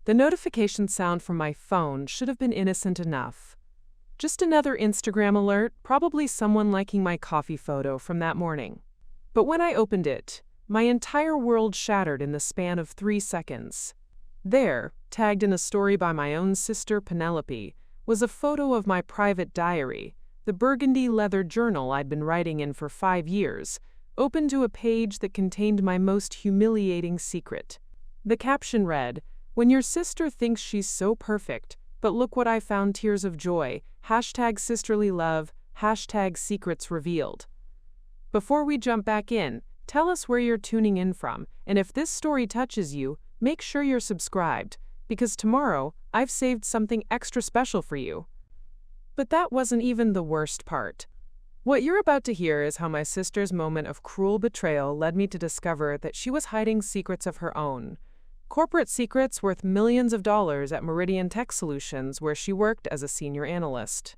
The notification sound from my phone should have been innocent enough. Just another Instagram alert, probably someone liking my coffee photo from that morning. But when I opened it, my entire world shattered in the span of 3 seconds. There, tagged in a story by my own sister Penelope, was a photo of my private diary, the burgundy leather journal I'd been writing in for 5 years, open to a page that contained my most humiliating secret. The caption read, "When your sister thinks she's so perfect, but look what I found, tears of joy, #sisterly love, #secrets revealed." Before we jump back in, tell us where you're tuning in from, and if this story touches you, make sure you're subscribed, because tomorrow I've saved something extra special for you. But that wasn't even the worst part. What you're about to hear is how my sister's moment of cruel betrayal led me to discover that she was hiding secrets of her own. Corporate secrets worth millions of dollars at Meridian Tech Solutions, where she worked as a senior analyst.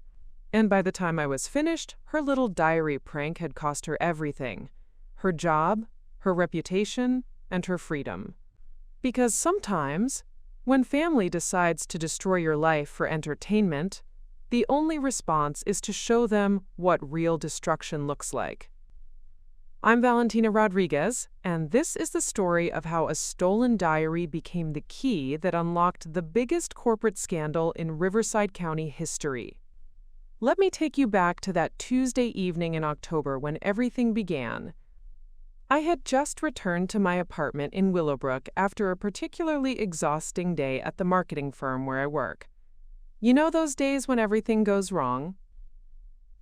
And by the time I was finished, her little diary prank had cost her everything: her job, her reputation, and her freedom. Because sometimes, when family decides to destroy your life for entertainment, the only response is to show them what real destruction looks like. I'm Valentina Rodriguez, and this is the story of how a stolen diary became the key that unlocked the biggest corporate scandal in Riverside County history. Let me take you back to that Tuesday evening in October when everything began. I had just returned to my apartment in Willowbrook after a particularly exhausting day at the marketing firm where I work. You know those days when everything goes wrong?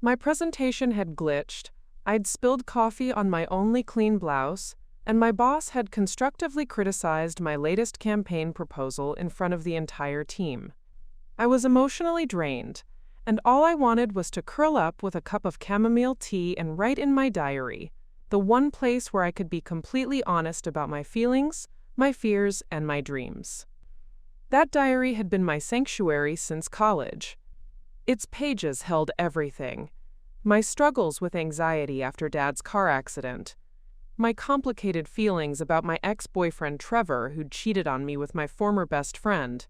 My presentation had glitched, I'd spilled coffee on my only clean blouse, and my boss had constructively criticized my latest campaign proposal in front of the entire team. I was emotionally drained, and all I wanted was to curl up with a cup of chamomile tea and write in my diary, the one place where I could be completely honest about my feelings, my fears, and my dreams. That diary had been my sanctuary since college. Its pages held everything: my struggles with anxiety after Dad's car accident, my complicated feelings about my ex-boyfriend Trevor who'd cheated on me with my former best friend,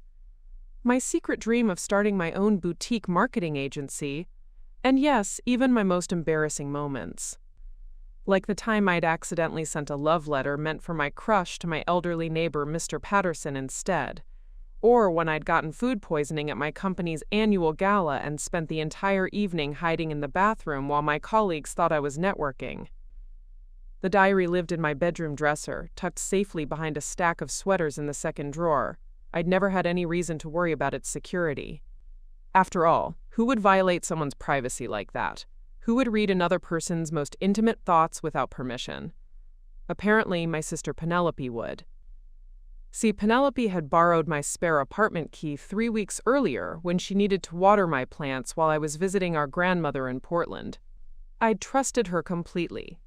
my secret dream of starting my own boutique marketing agency, and yes, even my most embarrassing moments. Like the time I'd accidentally sent a love letter meant for my crush to my elderly neighbor Mr. Patterson instead. Or when I'd gotten food poisoning at my company's annual gala and spent the entire evening hiding in the bathroom while my colleagues thought I was networking. The diary lived in my bedroom dresser, tucked safely behind a stack of sweaters in the second drawer. I'd never had any reason to worry about its security. After all, who would violate someone's privacy like that? Who would read another person's most intimate thoughts without permission? Apparently, my sister Penelope would. See, Penelope had borrowed my spare apartment key 3 weeks earlier when she needed to water my plants while I was visiting our grandmother in Portland. I'd trusted her completely.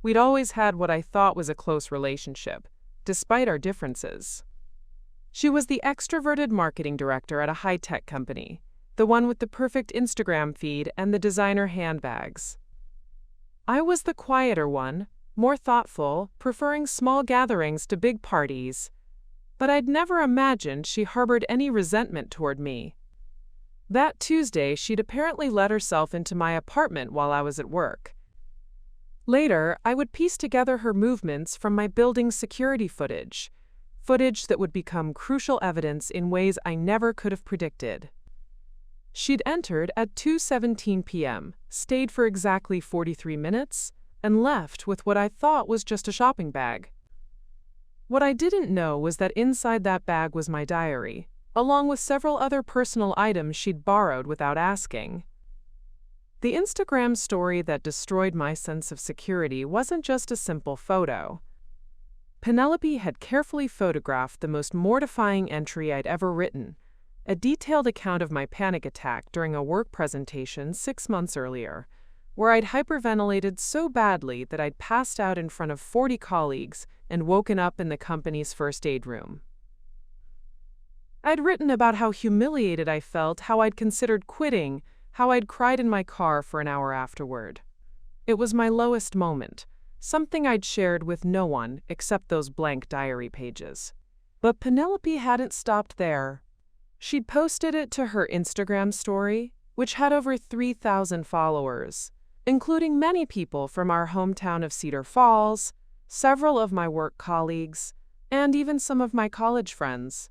We'd always had what I thought was a close relationship, despite our differences. She was the extroverted marketing director at a high-tech company, the one with the perfect Instagram feed and the designer handbags. I was the quieter one, more thoughtful, preferring small gatherings to big parties. But I'd never imagined she harbored any resentment toward me. That Tuesday, she'd apparently let herself into my apartment while I was at work. Later, I would piece together her movements from my building security footage that would become crucial evidence in ways I never could have predicted. She'd entered at 2:17 p.m., stayed for exactly 43 minutes, and left with what I thought was just a shopping bag. What I didn't know was that inside that bag was my diary, along with several other personal items she'd borrowed without asking. The Instagram story that destroyed my sense of security wasn't just a simple photo. Penelope had carefully photographed the most mortifying entry I'd ever written, a detailed account of my panic attack during a work presentation 6 months earlier, where I'd hyperventilated so badly that I'd passed out in front of 40 colleagues and woken up in the company's first aid room. I'd written about how humiliated I felt, how I'd considered quitting, how I'd cried in my car for an hour afterward. It was my lowest moment, something I'd shared with no one except those blank diary pages. But Penelope hadn't stopped there. She'd posted it to her Instagram story, which had over 3,000 followers, including many people from our hometown of Cedar Falls, several of my work colleagues, and even some of my college friends.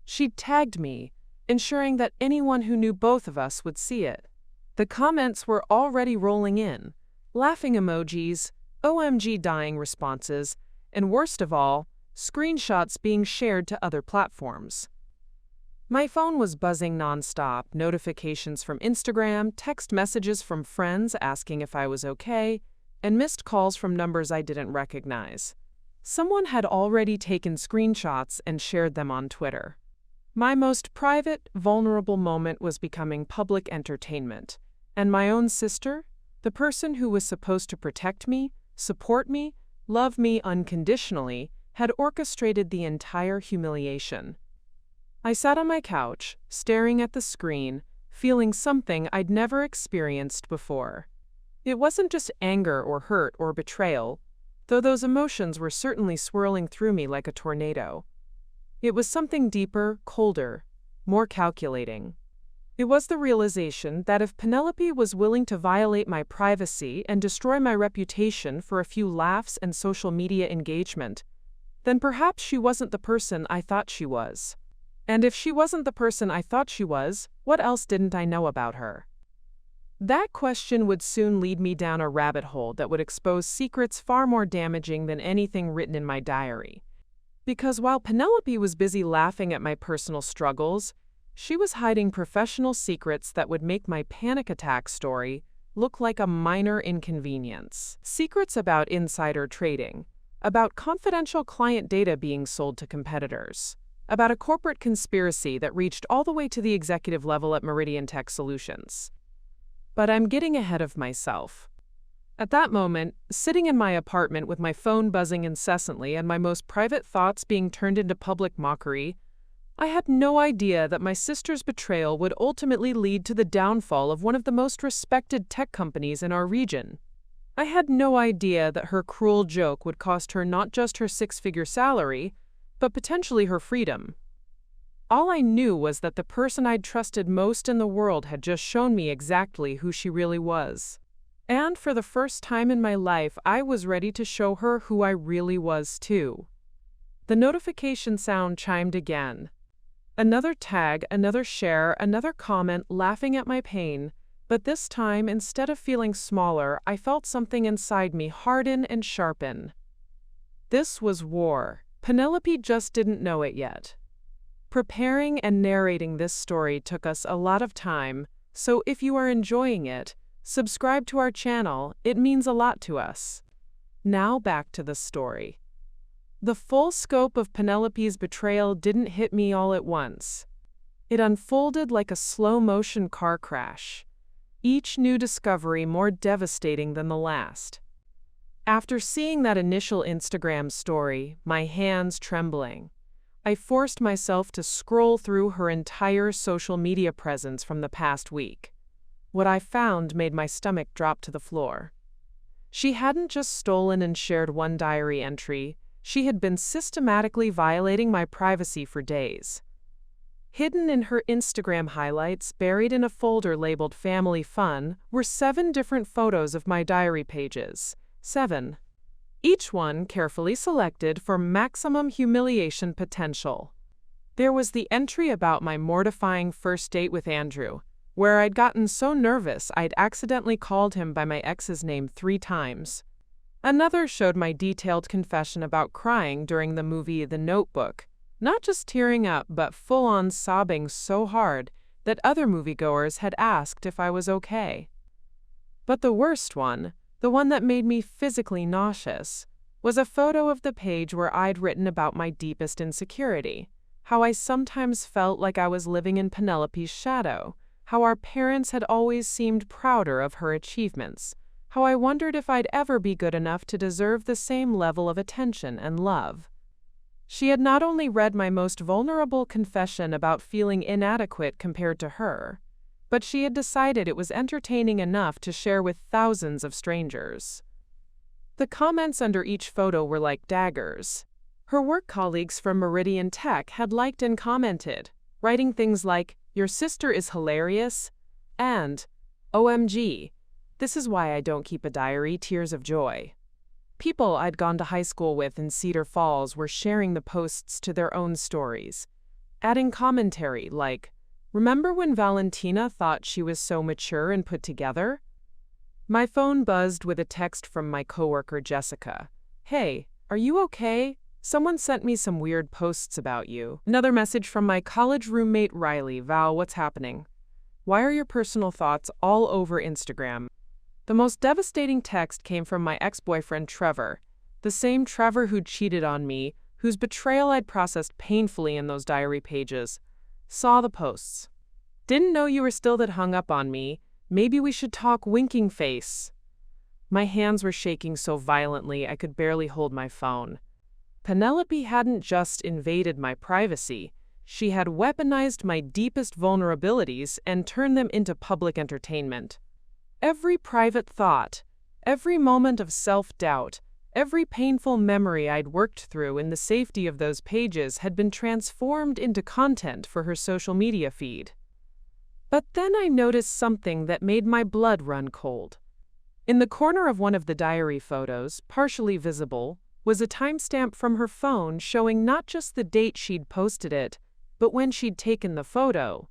She'd tagged me, ensuring that anyone who knew both of us would see it. The comments were already rolling in, laughing emojis, OMG dying responses, and worst of all, screenshots being shared to other platforms. My phone was buzzing nonstop, notifications from Instagram, text messages from friends asking if I was okay, and missed calls from numbers I didn't recognize. Someone had already taken screenshots and shared them on Twitter. My most private, vulnerable moment was becoming public entertainment, and my own sister, the person who was supposed to protect me, support me, love me unconditionally, had orchestrated the entire humiliation. I sat on my couch, staring at the screen, feeling something I'd never experienced before. It wasn't just anger or hurt or betrayal, though those emotions were certainly swirling through me like a tornado. It was something deeper, colder, more calculating. It was the realization that if Penelope was willing to violate my privacy and destroy my reputation for a few laughs and social media engagement, then perhaps she wasn't the person I thought she was. And if she wasn't the person I thought she was, what else didn't I know about her? That question would soon lead me down a rabbit hole that would expose secrets far more damaging than anything written in my diary. Because while Penelope was busy laughing at my personal struggles, she was hiding professional secrets that would make my panic attack story look like a minor inconvenience. Secrets about insider trading, about confidential client data being sold to competitors, about a corporate conspiracy that reached all the way to the executive level at Meridian Tech Solutions. But I'm getting ahead of myself. At that moment, sitting in my apartment with my phone buzzing incessantly and my most private thoughts being turned into public mockery, I had no idea that my sister's betrayal would ultimately lead to the downfall of one of the most respected tech companies in our region. I had no idea that her cruel joke would cost her not just her six-figure salary, but potentially her freedom. All I knew was that the person I'd trusted most in the world had just shown me exactly who she really was. And for the first time in my life, I was ready to show her who I really was too. The notification sound chimed again. Another tag, another share, another comment laughing at my pain, but this time, instead of feeling smaller, I felt something inside me harden and sharpen. This was war. Penelope just didn't know it yet. Preparing and narrating this story took us a lot of time, so if you are enjoying it, subscribe to our channel, it means a lot to us. Now back to the story. The full scope of Penelope's betrayal didn't hit me all at once. It unfolded like a slow-motion car crash, each new discovery more devastating than the last. After seeing that initial Instagram story, my hands trembling, I forced myself to scroll through her entire social media presence from the past week. What I found made my stomach drop to the floor. She hadn't just stolen and shared one diary entry, she had been systematically violating my privacy for days. Hidden in her Instagram highlights, buried in a folder labeled Family Fun, were 7 different photos of my diary pages. 7. Each one carefully selected for maximum humiliation potential. There was the entry about my mortifying first date with Andrew, where I'd gotten so nervous I'd accidentally called him by my ex's name 3 times. Another showed my detailed confession about crying during the movie The Notebook, not just tearing up but full-on sobbing so hard that other moviegoers had asked if I was okay. But the worst one, the one that made me physically nauseous, was a photo of the page where I'd written about my deepest insecurity, how I sometimes felt like I was living in Penelope's shadow, how our parents had always seemed prouder of her achievements, how I wondered if I'd ever be good enough to deserve the same level of attention and love. She had not only read my most vulnerable confession about feeling inadequate compared to her, but she had decided it was entertaining enough to share with thousands of strangers. The comments under each photo were like daggers. Her work colleagues from Meridian Tech had liked and commented, writing things like, "Your sister is hilarious," and "OMG, this is why I don't keep a diary, tears of joy." People I'd gone to high school with in Cedar Falls were sharing the posts to their own stories, adding commentary like, "Remember when Valentina thought she was so mature and put together?" My phone buzzed with a text from my coworker Jessica. "Hey, are you okay? Someone sent me some weird posts about you." Another message from my college roommate Riley. "Val, what's happening? Why are your personal thoughts all over Instagram?" The most devastating text came from my ex-boyfriend Trevor, the same Trevor who'd cheated on me, whose betrayal I'd processed painfully in those diary pages. Saw the posts. "Didn't know you were still that hung up on me. Maybe we should talk, winking face." My hands were shaking so violently I could barely hold my phone. Penelope hadn't just invaded my privacy, she had weaponized my deepest vulnerabilities and turned them into public entertainment. Every private thought, every moment of self-doubt, every painful memory I'd worked through in the safety of those pages had been transformed into content for her social media feed. But then I noticed something that made my blood run cold. In the corner of one of the diary photos, partially visible, was a timestamp from her phone showing not just the date she'd posted it, but when she'd taken the photo.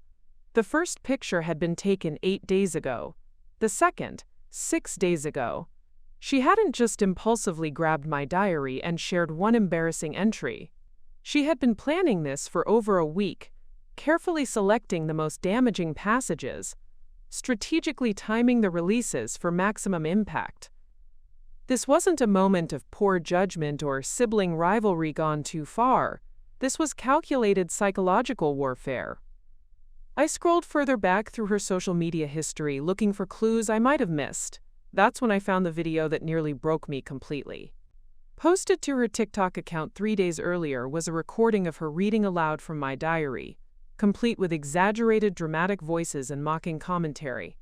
The first picture had been taken 8 days ago. The second, 6 days ago. She hadn't just impulsively grabbed my diary and shared one embarrassing entry. She had been planning this for over a week, carefully selecting the most damaging passages, strategically timing the releases for maximum impact. This wasn't a moment of poor judgment or sibling rivalry gone too far. This was calculated psychological warfare. I scrolled further back through her social media history looking for clues I might have missed. That's when I found the video that nearly broke me completely. Posted to her TikTok account 3 days earlier was a recording of her reading aloud from my diary, complete with exaggerated dramatic voices and mocking commentary.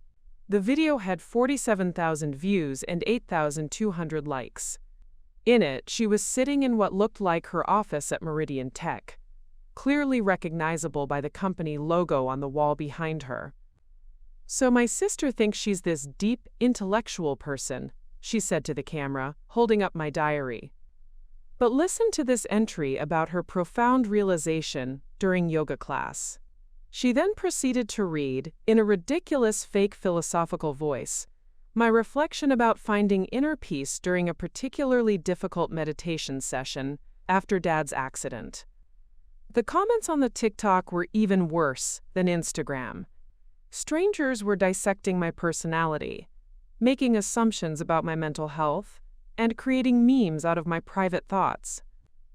The video had 47,000 views and 8,200 likes. In it, she was sitting in what looked like her office at Meridian Tech, clearly recognizable by the company logo on the wall behind her. "So my sister thinks she's this deep, intellectual person," she said to the camera, holding up my diary. But listen to this entry about her profound realization during yoga class. She then proceeded to read, in a ridiculous fake philosophical voice, my reflection about finding inner peace during a particularly difficult meditation session after Dad's accident. The comments on the TikTok were even worse than Instagram. Strangers were dissecting my personality, making assumptions about my mental health, and creating memes out of my private thoughts.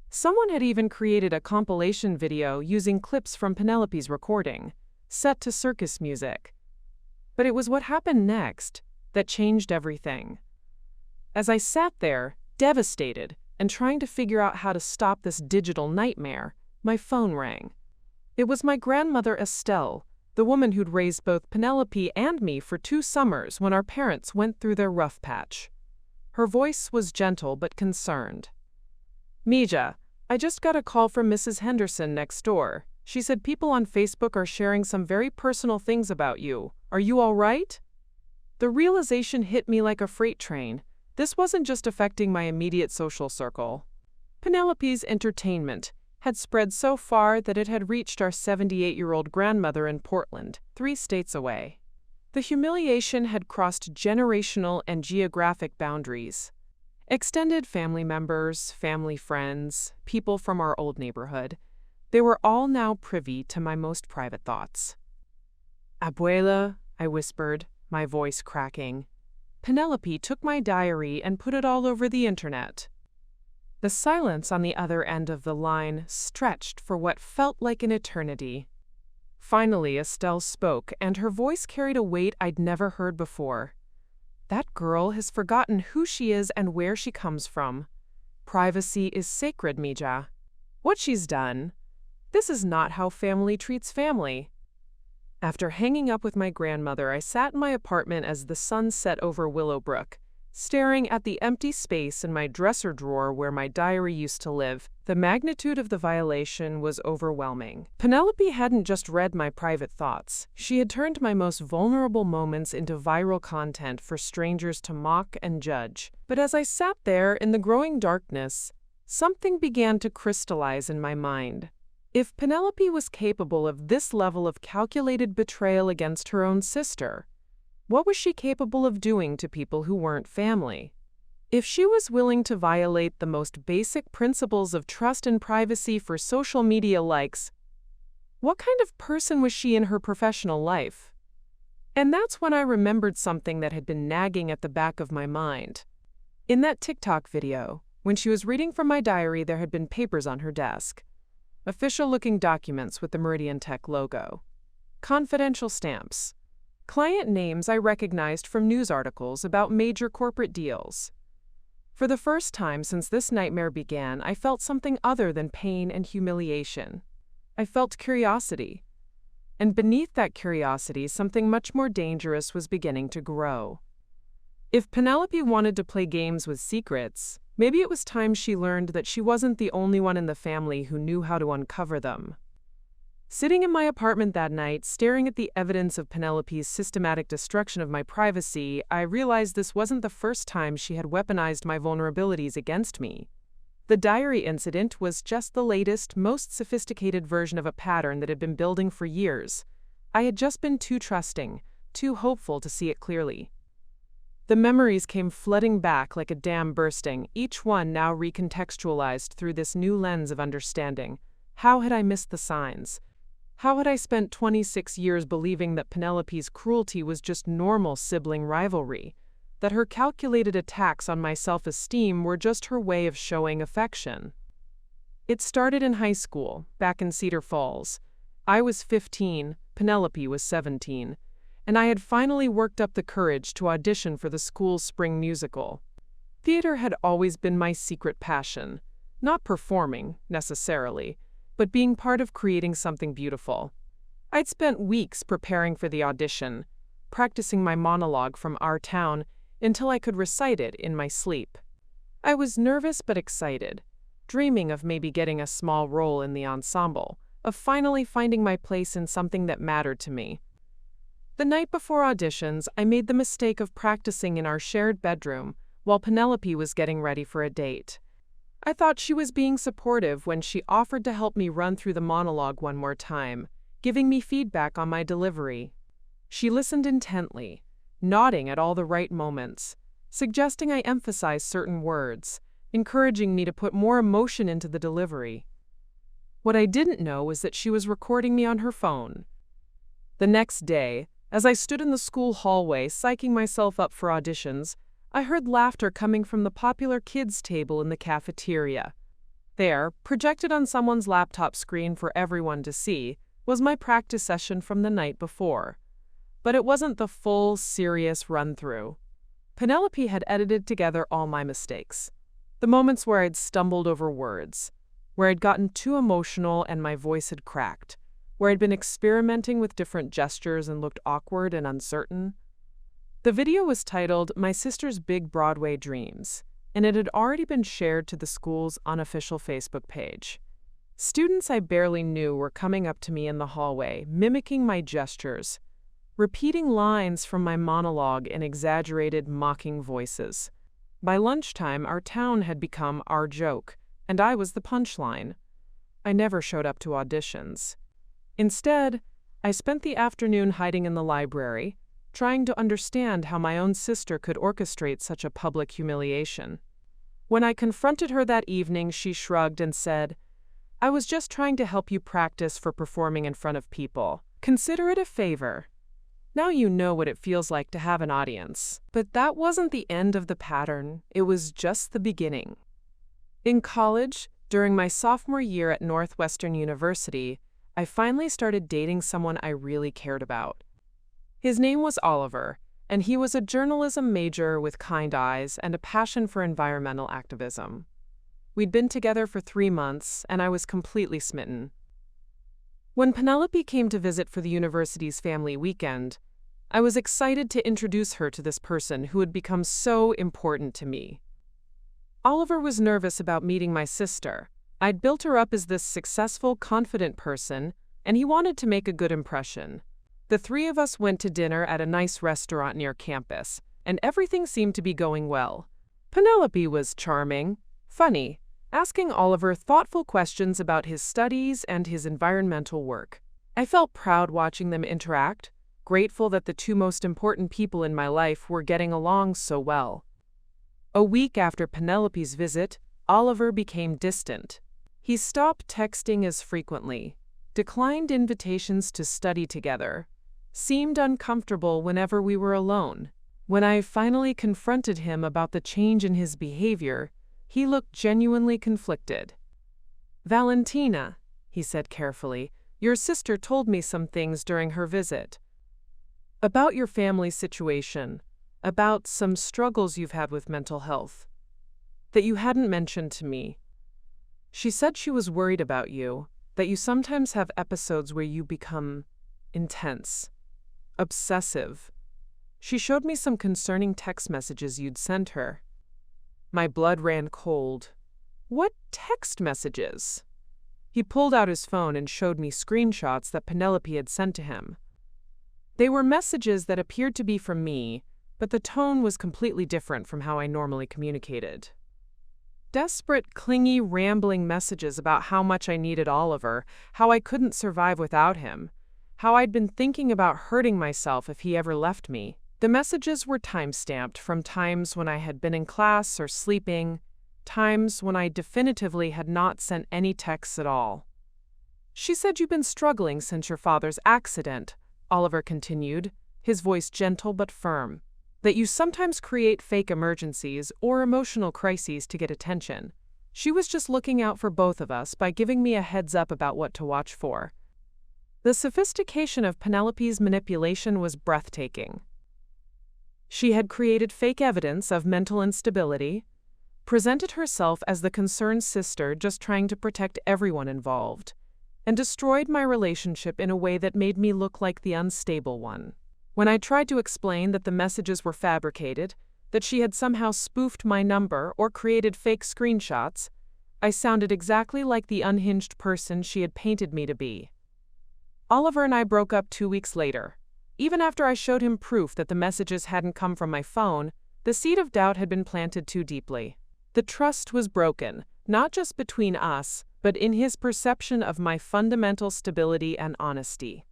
Someone had even created a compilation video using clips from Penelope's recording, set to circus music. But it was what happened next that changed everything. As I sat there, devastated, and trying to figure out how to stop this digital nightmare, my phone rang. It was my grandmother Estelle, the woman who'd raised both Penelope and me for 2 summers when our parents went through their rough patch. Her voice was gentle but concerned. "Mija, I just got a call from Mrs. Henderson next door. She said people on Facebook are sharing some very personal things about you. Are you all right?" The realization hit me like a freight train. This wasn't just affecting my immediate social circle. Penelope's entertainment had spread so far that it had reached our 78-year-old grandmother in Portland, 3 states away. The humiliation had crossed generational and geographic boundaries. Extended family members, family friends, people from our old neighborhood, they were all now privy to my most private thoughts. "Abuela," I whispered, my voice cracking. Penelope took my diary and put it all over the internet. The silence on the other end of the line stretched for what felt like an eternity. Finally, Estelle spoke, and her voice carried a weight I'd never heard before. "That girl has forgotten who she is and where she comes from. Privacy is sacred, Mija. What she's done, this is not how family treats family." After hanging up with my grandmother, I sat in my apartment as the sun set over Willowbrook, Staring at the empty space in my dresser drawer where my diary used to live, the magnitude of the violation was overwhelming. Penelope hadn't just read my private thoughts. She had turned my most vulnerable moments into viral content for strangers to mock and judge. But as I sat there in the growing darkness, something began to crystallize in my mind. If Penelope was capable of this level of calculated betrayal against her own sister, what was she capable of doing to people who weren't family? If she was willing to violate the most basic principles of trust and privacy for social media likes, what kind of person was she in her professional life? And that's when I remembered something that had been nagging at the back of my mind. In that TikTok video, when she was reading from my diary, there had been papers on her desk. Official-looking documents with the Meridian Tech logo. Confidential stamps. Client names I recognized from news articles about major corporate deals. For the first time since this nightmare began, I felt something other than pain and humiliation. I felt curiosity. And beneath that curiosity, something much more dangerous was beginning to grow. If Penelope wanted to play games with secrets, maybe it was time she learned that she wasn't the only one in the family who knew how to uncover them. Sitting in my apartment that night, staring at the evidence of Penelope's systematic destruction of my privacy, I realized this wasn't the first time she had weaponized my vulnerabilities against me. The diary incident was just the latest, most sophisticated version of a pattern that had been building for years. I had just been too trusting, too hopeful to see it clearly. The memories came flooding back like a dam bursting, each one now recontextualized through this new lens of understanding. How had I missed the signs? How had I spent 26 years believing that Penelope's cruelty was just normal sibling rivalry, that her calculated attacks on my self-esteem were just her way of showing affection? It started in high school, back in Cedar Falls. I was 15, Penelope was 17, and I had finally worked up the courage to audition for the school's spring musical. Theater had always been my secret passion, not performing, necessarily, but being part of creating something beautiful. I'd spent weeks preparing for the audition, practicing my monologue from Our Town until I could recite it in my sleep. I was nervous but excited, dreaming of maybe getting a small role in the ensemble, of finally finding my place in something that mattered to me. The night before auditions, I made the mistake of practicing in our shared bedroom while Penelope was getting ready for a date. I thought she was being supportive when she offered to help me run through the monologue one more time, giving me feedback on my delivery. She listened intently, nodding at all the right moments, suggesting I emphasize certain words, encouraging me to put more emotion into the delivery. What I didn't know was that she was recording me on her phone. The next day, as I stood in the school hallway psyching myself up for auditions, I heard laughter coming from the popular kids' table in the cafeteria. There, projected on someone's laptop screen for everyone to see, was my practice session from the night before. But it wasn't the full, serious run-through. Penelope had edited together all my mistakes. The moments where I'd stumbled over words, where I'd gotten too emotional and my voice had cracked, where I'd been experimenting with different gestures and looked awkward and uncertain. The video was titled My Sister's Big Broadway Dreams, and it had already been shared to the school's unofficial Facebook page. Students I barely knew were coming up to me in the hallway, mimicking my gestures, repeating lines from my monologue in exaggerated, mocking voices. By lunchtime, Our Town had become our joke, and I was the punchline. I never showed up to auditions. Instead, I spent the afternoon hiding in the library, trying to understand how my own sister could orchestrate such a public humiliation. When I confronted her that evening, she shrugged and said, "I was just trying to help you practice for performing in front of people. Consider it a favor. Now you know what it feels like to have an audience." But that wasn't the end of the pattern. It was just the beginning. In college, during my sophomore year at Northwestern University, I finally started dating someone I really cared about. His name was Oliver, and he was a journalism major with kind eyes and a passion for environmental activism. We'd been together for 3 months, and I was completely smitten. When Penelope came to visit for the university's family weekend, I was excited to introduce her to this person who had become so important to me. Oliver was nervous about meeting my sister. I'd built her up as this successful, confident person, and he wanted to make a good impression. The three of us went to dinner at a nice restaurant near campus, and everything seemed to be going well. Penelope was charming, funny, asking Oliver thoughtful questions about his studies and his environmental work. I felt proud watching them interact, grateful that the two most important people in my life were getting along so well. A week after Penelope's visit, Oliver became distant. He stopped texting as frequently, declined invitations to study together, seemed uncomfortable whenever we were alone. When I finally confronted him about the change in his behavior, he looked genuinely conflicted. "Valentina," he said carefully, "your sister told me some things during her visit. About your family situation, about some struggles you've had with mental health, that you hadn't mentioned to me. She said she was worried about you, that you sometimes have episodes where you become intense, obsessive. She showed me some concerning text messages you'd sent her." My blood ran cold. "What text messages?" He pulled out his phone and showed me screenshots that Penelope had sent to him. They were messages that appeared to be from me, but the tone was completely different from how I normally communicated. Desperate, clingy, rambling messages about how much I needed Oliver, how I couldn't survive without him, how I'd been thinking about hurting myself if he ever left me. The messages were time-stamped from times when I had been in class or sleeping, times when I definitively had not sent any texts at all. "She said you've been struggling since your father's accident," Oliver continued, his voice gentle but firm. "That you sometimes create fake emergencies or emotional crises to get attention. She was just looking out for both of us by giving me a heads up about what to watch for." The sophistication of Penelope's manipulation was breathtaking. She had created fake evidence of mental instability, presented herself as the concerned sister just trying to protect everyone involved, and destroyed my relationship in a way that made me look like the unstable one. When I tried to explain that the messages were fabricated, that she had somehow spoofed my number or created fake screenshots, I sounded exactly like the unhinged person she had painted me to be. Oliver and I broke up 2 weeks later. Even after I showed him proof that the messages hadn't come from my phone, the seed of doubt had been planted too deeply. The trust was broken, not just between us, but in his perception of my fundamental stability and honesty.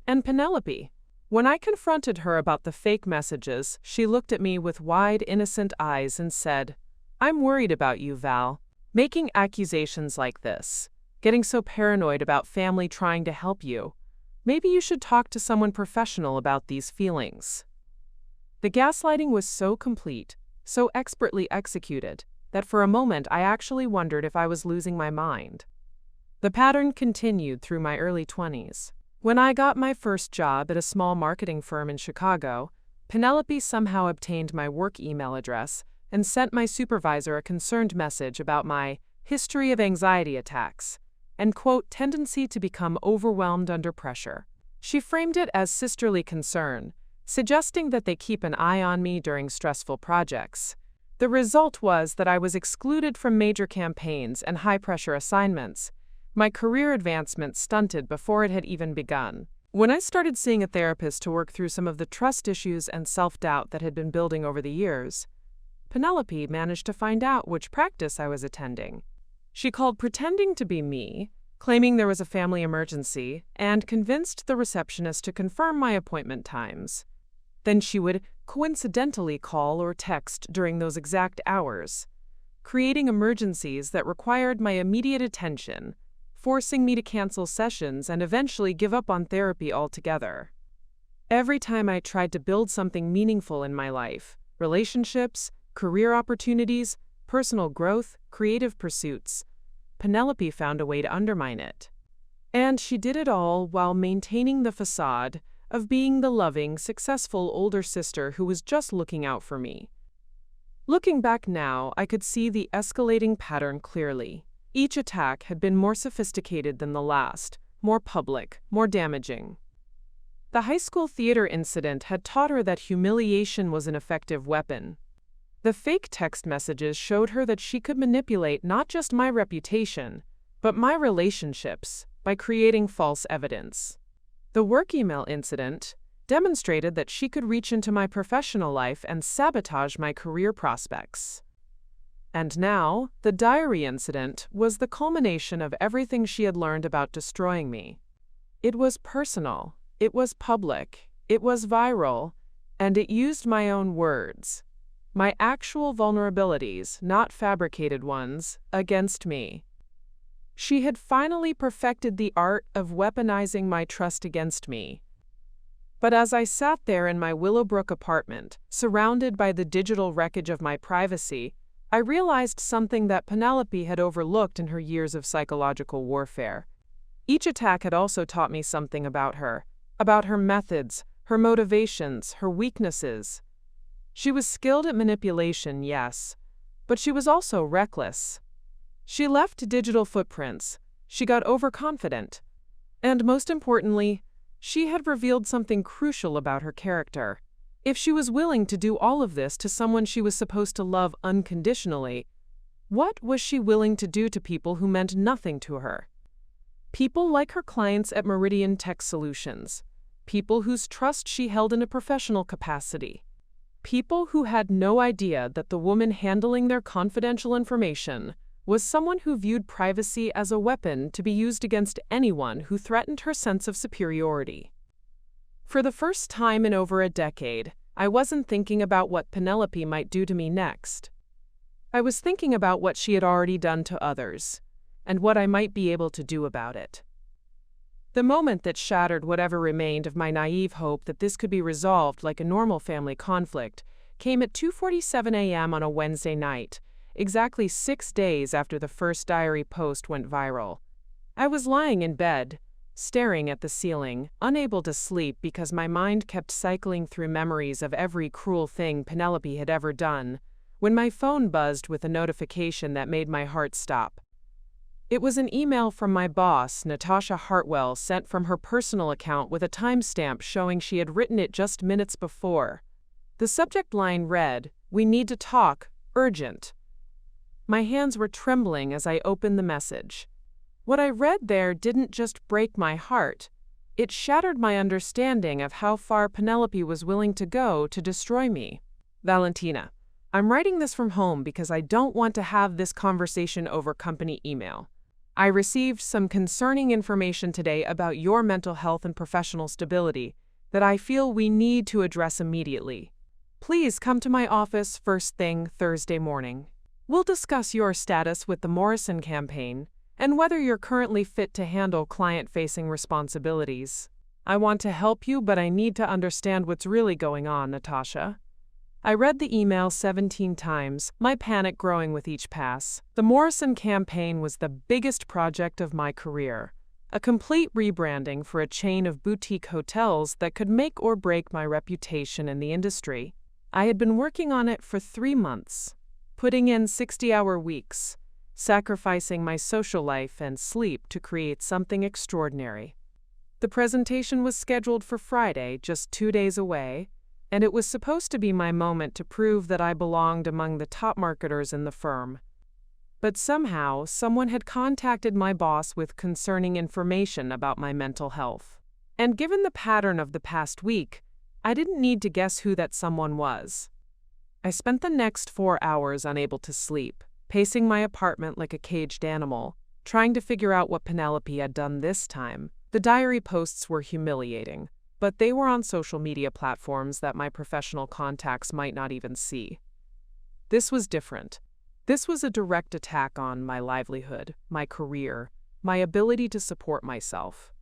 And Penelope. When I confronted her about the fake messages, she looked at me with wide, innocent eyes and said, "I'm worried about you, Val. Making accusations like this, getting so paranoid about family trying to help you. Maybe you should talk to someone professional about these feelings." The gaslighting was so complete, so expertly executed, that for a moment I actually wondered if I was losing my mind. The pattern continued through my early 20s. When I got my first job at a small marketing firm in Chicago, Penelope somehow obtained my work email address and sent my supervisor a concerned message about my history of anxiety attacks and, quote, tendency to become overwhelmed under pressure. She framed it as sisterly concern, suggesting that they keep an eye on me during stressful projects. The result was that I was excluded from major campaigns and high-pressure assignments. My career advancement stunted before it had even begun. When I started seeing a therapist to work through some of the trust issues and self-doubt that had been building over the years, Penelope managed to find out which practice I was attending. She called pretending to be me, claiming there was a family emergency, and convinced the receptionist to confirm my appointment times. Then she would coincidentally call or text during those exact hours, creating emergencies that required my immediate attention, forcing me to cancel sessions and eventually give up on therapy altogether. Every time I tried to build something meaningful in my life, relationships, career opportunities, personal growth, creative pursuits, Penelope found a way to undermine it. And she did it all while maintaining the facade of being the loving, successful older sister who was just looking out for me. Looking back now, I could see the escalating pattern clearly. Each attack had been more sophisticated than the last, more public, more damaging. The high school theater incident had taught her that humiliation was an effective weapon. The fake text messages showed her that she could manipulate not just my reputation, but my relationships by creating false evidence. The work email incident demonstrated that she could reach into my professional life and sabotage my career prospects. And now, the diary incident was the culmination of everything she had learned about destroying me. It was personal, it was public, it was viral, and it used my own words, my actual vulnerabilities, not fabricated ones, against me. She had finally perfected the art of weaponizing my trust against me. But as I sat there in my Willowbrook apartment, surrounded by the digital wreckage of my privacy, I realized something that Penelope had overlooked in her years of psychological warfare. Each attack had also taught me something about her methods, her motivations, her weaknesses. She was skilled at manipulation, yes, but she was also reckless. She left digital footprints, she got overconfident, and most importantly, she had revealed something crucial about her character. If she was willing to do all of this to someone she was supposed to love unconditionally, what was she willing to do to people who meant nothing to her? People like her clients at Meridian Tech Solutions, people whose trust she held in a professional capacity, people who had no idea that the woman handling their confidential information was someone who viewed privacy as a weapon to be used against anyone who threatened her sense of superiority. For the first time in over a decade, I wasn't thinking about what Penelope might do to me next. I was thinking about what she had already done to others, and what I might be able to do about it. The moment that shattered whatever remained of my naive hope that this could be resolved like a normal family conflict came at 2:47 a.m. on a Wednesday night, exactly 6 days after the first diary post went viral. I was lying in bed, staring at the ceiling, unable to sleep because my mind kept cycling through memories of every cruel thing Penelope had ever done, when my phone buzzed with a notification that made my heart stop. It was an email from my boss, Natasha Hartwell, sent from her personal account with a timestamp showing she had written it just minutes before. The subject line read, "We need to talk, urgent." My hands were trembling as I opened the message. What I read there didn't just break my heart, it shattered my understanding of how far Penelope was willing to go to destroy me. Valentina, I'm writing this from home because I don't want to have this conversation over company email. I received some concerning information today about your mental health and professional stability that I feel we need to address immediately. Please come to my office first thing Thursday morning. We'll discuss your status with the Morrison campaign and whether you're currently fit to handle client-facing responsibilities. I want to help you, but I need to understand what's really going on, Natasha. I read the email 17 times, my panic growing with each pass. The Morrison campaign was the biggest project of my career, a complete rebranding for a chain of boutique hotels that could make or break my reputation in the industry. I had been working on it for 3 months, putting in 60-hour weeks, sacrificing my social life and sleep to create something extraordinary. The presentation was scheduled for Friday, just 2 days away, and it was supposed to be my moment to prove that I belonged among the top marketers in the firm. But somehow, someone had contacted my boss with concerning information about my mental health. And given the pattern of the past week, I didn't need to guess who that someone was. I spent the next 4 hours unable to sleep, pacing my apartment like a caged animal, trying to figure out what Penelope had done this time. The diary posts were humiliating, but they were on social media platforms that my professional contacts might not even see. This was different. This was a direct attack on my livelihood, my career, my ability to support myself.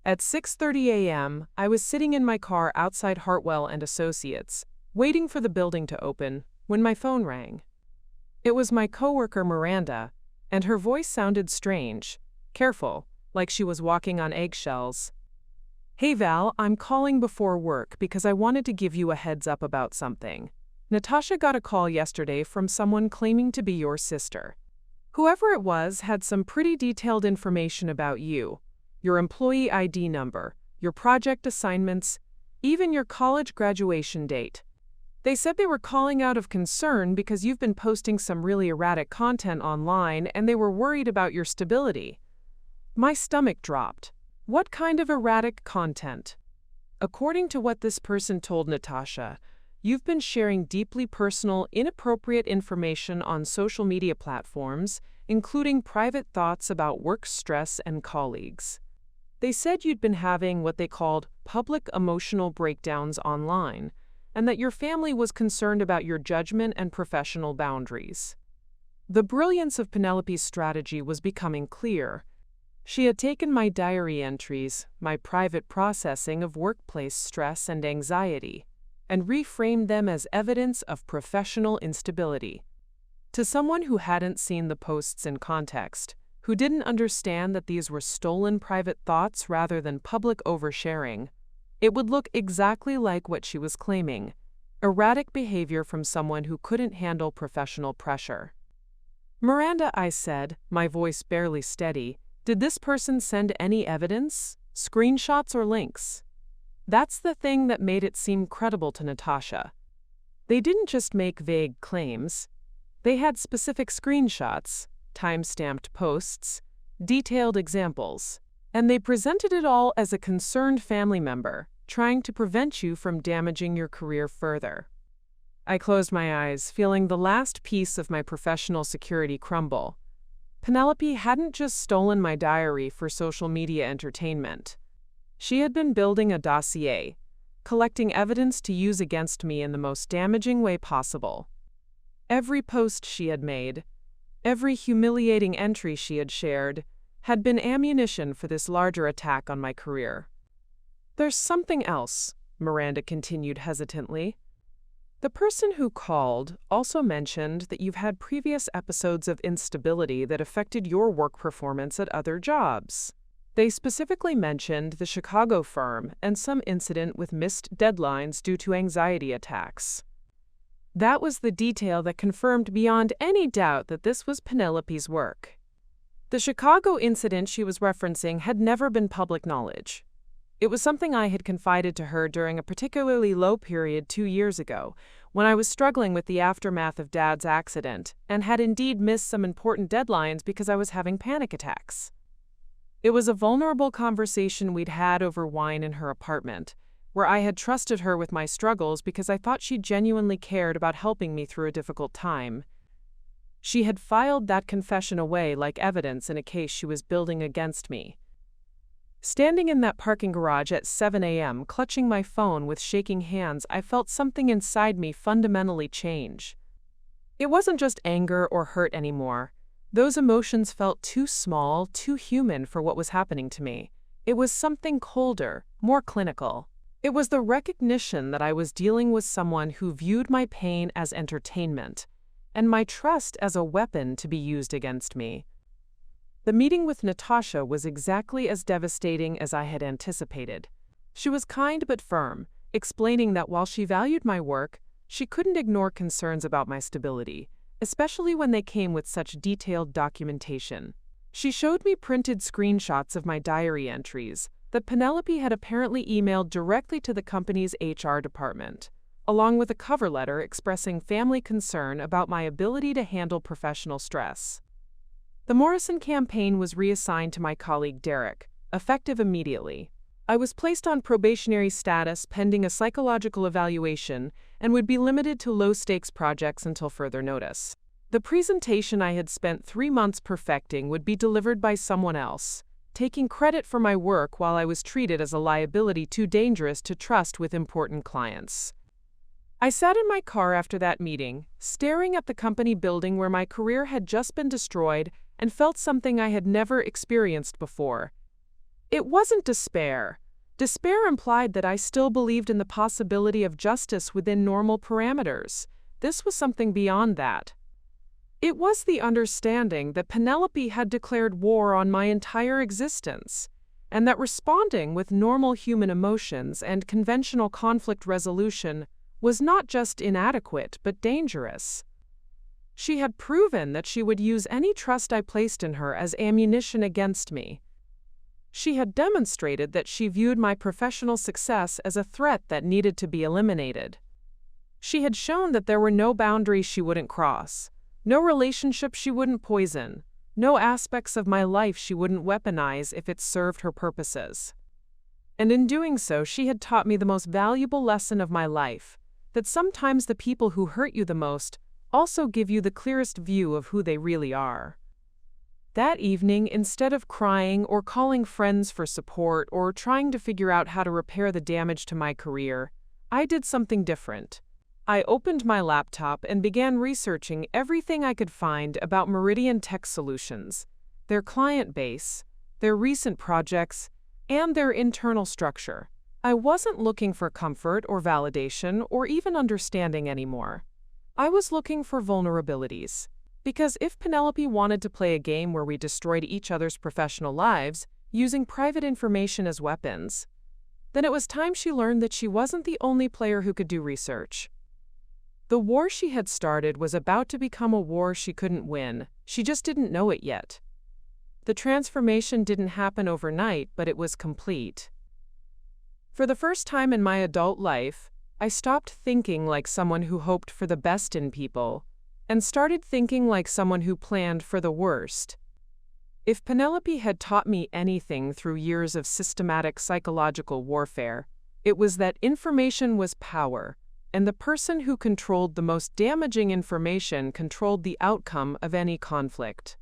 At 6:30 a.m., I was sitting in my car outside Hartwell and Associates, waiting for the building to open, when my phone rang. It was my coworker Miranda, and her voice sounded strange, careful, like she was walking on eggshells. "Hey Val, I'm calling before work because I wanted to give you a heads up about something. Natasha got a call yesterday from someone claiming to be your sister. Whoever it was had some pretty detailed information about you, your employee ID number, your project assignments, even your college graduation date. They said they were calling out of concern because you've been posting some really erratic content online and they were worried about your stability. My stomach dropped. What kind of erratic content? According to what this person told Natasha, you've been sharing deeply personal, inappropriate information on social media platforms, including private thoughts about work stress and colleagues. They said you'd been having what they called public emotional breakdowns online, and that your family was concerned about your judgment and professional boundaries. The brilliance of Penelope's strategy was becoming clear. She had taken my diary entries, my private processing of workplace stress and anxiety, and reframed them as evidence of professional instability. To someone who hadn't seen the posts in context, who didn't understand that these were stolen private thoughts rather than public oversharing, it would look exactly like what she was claiming: erratic behavior from someone who couldn't handle professional pressure. "Miranda," I said, my voice barely steady, "did this person send any evidence, screenshots or links?" That's the thing that made it seem credible to Natasha. They didn't just make vague claims. They had specific screenshots, time-stamped posts, detailed examples, and they presented it all as a concerned family member, trying to prevent you from damaging your career further. I closed my eyes, feeling the last piece of my professional security crumble. Penelope hadn't just stolen my diary for social media entertainment. She had been building a dossier, collecting evidence to use against me in the most damaging way possible. Every post she had made, every humiliating entry she had shared, had been ammunition for this larger attack on my career. "There's something else," Miranda continued hesitantly. "The person who called also mentioned that you've had previous episodes of instability that affected your work performance at other jobs. They specifically mentioned the Chicago firm and some incident with missed deadlines due to anxiety attacks." That was the detail that confirmed beyond any doubt that this was Penelope's work. The Chicago incident she was referencing had never been public knowledge. It was something I had confided to her during a particularly low period 2 years ago, when I was struggling with the aftermath of Dad's accident and had indeed missed some important deadlines because I was having panic attacks. It was a vulnerable conversation we'd had over wine in her apartment, where I had trusted her with my struggles because I thought she genuinely cared about helping me through a difficult time. She had filed that confession away like evidence in a case she was building against me. Standing in that parking garage at 7 a.m., clutching my phone with shaking hands, I felt something inside me fundamentally change. It wasn't just anger or hurt anymore. Those emotions felt too small, too human for what was happening to me. It was something colder, more clinical. It was the recognition that I was dealing with someone who viewed my pain as entertainment, and my trust as a weapon to be used against me. The meeting with Natasha was exactly as devastating as I had anticipated. She was kind but firm, explaining that while she valued my work, she couldn't ignore concerns about my stability, especially when they came with such detailed documentation. She showed me printed screenshots of my diary entries that Penelope had apparently emailed directly to the company's HR department, along with a cover letter expressing family concern about my ability to handle professional stress. The Morrison campaign was reassigned to my colleague Derek, effective immediately. I was placed on probationary status pending a psychological evaluation and would be limited to low-stakes projects until further notice. The presentation I had spent 3 months perfecting would be delivered by someone else, taking credit for my work while I was treated as a liability too dangerous to trust with important clients. I sat in my car after that meeting, staring at the company building where my career had just been destroyed, and felt something I had never experienced before. It wasn't despair. Despair implied that I still believed in the possibility of justice within normal parameters. This was something beyond that. It was the understanding that Penelope had declared war on my entire existence, and that responding with normal human emotions and conventional conflict resolution was not just inadequate but dangerous. She had proven that she would use any trust I placed in her as ammunition against me. She had demonstrated that she viewed my professional success as a threat that needed to be eliminated. She had shown that there were no boundaries she wouldn't cross, no relationships she wouldn't poison, no aspects of my life she wouldn't weaponize if it served her purposes. And in doing so, she had taught me the most valuable lesson of my life, that sometimes the people who hurt you the most also give you the clearest view of who they really are. That evening, instead of crying or calling friends for support or trying to figure out how to repair the damage to my career, I did something different. I opened my laptop and began researching everything I could find about Meridian Tech Solutions, their client base, their recent projects, and their internal structure. I wasn't looking for comfort or validation or even understanding anymore. I was looking for vulnerabilities. Because if Penelope wanted to play a game where we destroyed each other's professional lives using private information as weapons, then it was time she learned that she wasn't the only player who could do research. The war she had started was about to become a war she couldn't win. She just didn't know it yet. The transformation didn't happen overnight, but it was complete. For the first time in my adult life, I stopped thinking like someone who hoped for the best in people and started thinking like someone who planned for the worst. If Penelope had taught me anything through years of systematic psychological warfare, it was that information was power, and the person who controlled the most damaging information controlled the outcome of any conflict.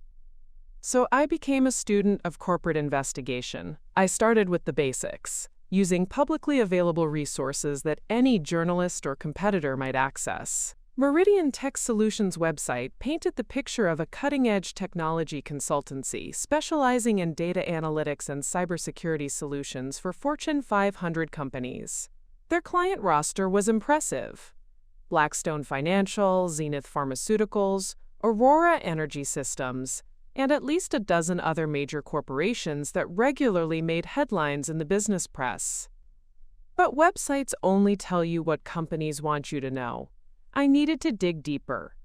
So I became a student of corporate investigation. I started with the basics, using publicly available resources that any journalist or competitor might access. Meridian Tech Solutions website painted the picture of a cutting-edge technology consultancy specializing in data analytics and cybersecurity solutions for Fortune 500 companies. Their client roster was impressive: Blackstone Financial, Zenith Pharmaceuticals, Aurora Energy Systems, and at least a dozen other major corporations that regularly made headlines in the business press. But websites only tell you what companies want you to know. I needed to dig deeper.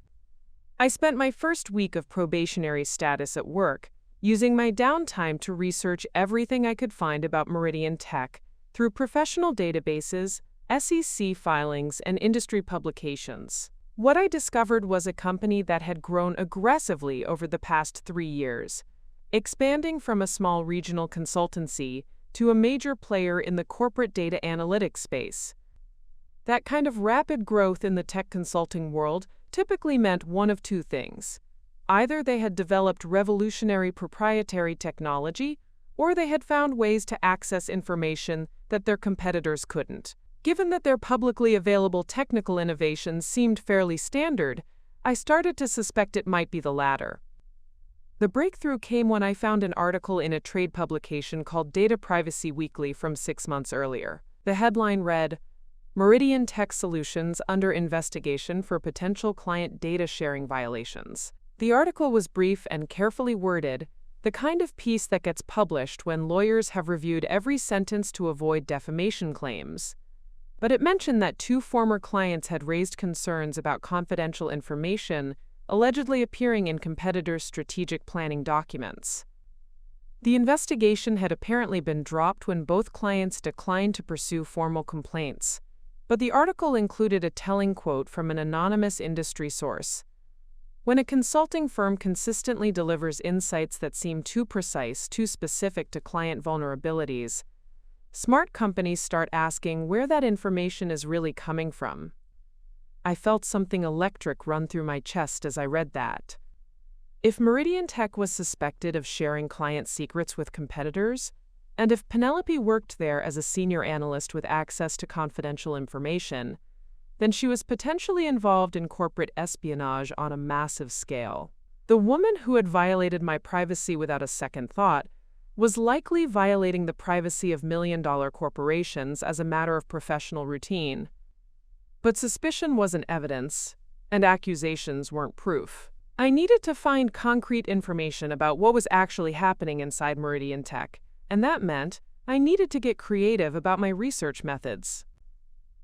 I spent my first week of probationary status at work using my downtime to research everything I could find about Meridian Tech through professional databases, SEC filings, and industry publications. What I discovered was a company that had grown aggressively over the past 3 years, expanding from a small regional consultancy to a major player in the corporate data analytics space. That kind of rapid growth in the tech consulting world typically meant one of two things. Either they had developed revolutionary proprietary technology, or they had found ways to access information that their competitors couldn't. Given that their publicly available technical innovations seemed fairly standard, I started to suspect it might be the latter. The breakthrough came when I found an article in a trade publication called Data Privacy Weekly from 6 months earlier. The headline read, "Meridian Tech Solutions under investigation for potential client data sharing violations." The article was brief and carefully worded, the kind of piece that gets published when lawyers have reviewed every sentence to avoid defamation claims. But it mentioned that 2 former clients had raised concerns about confidential information allegedly appearing in competitors' strategic planning documents. The investigation had apparently been dropped when both clients declined to pursue formal complaints. But the article included a telling quote from an anonymous industry source. When a consulting firm consistently delivers insights that seem too precise, too specific to client vulnerabilities, smart companies start asking where that information is really coming from. I felt something electric run through my chest as I read that. If Meridian Tech was suspected of sharing client secrets with competitors, and if Penelope worked there as a senior analyst with access to confidential information, then she was potentially involved in corporate espionage on a massive scale. The woman who had violated my privacy without a second thought was likely violating the privacy of million-dollar corporations as a matter of professional routine. But suspicion wasn't evidence, and accusations weren't proof. I needed to find concrete information about what was actually happening inside Meridian Tech, and that meant I needed to get creative about my research methods.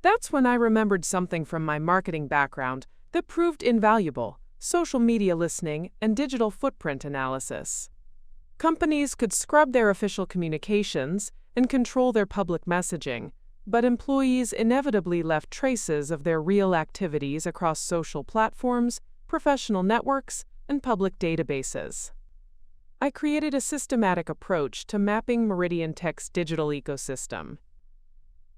That's when I remembered something from my marketing background that proved invaluable: social media listening and digital footprint analysis. Companies could scrub their official communications and control their public messaging, but employees inevitably left traces of their real activities across social platforms, professional networks, and public databases. I created a systematic approach to mapping Meridian Tech's digital ecosystem.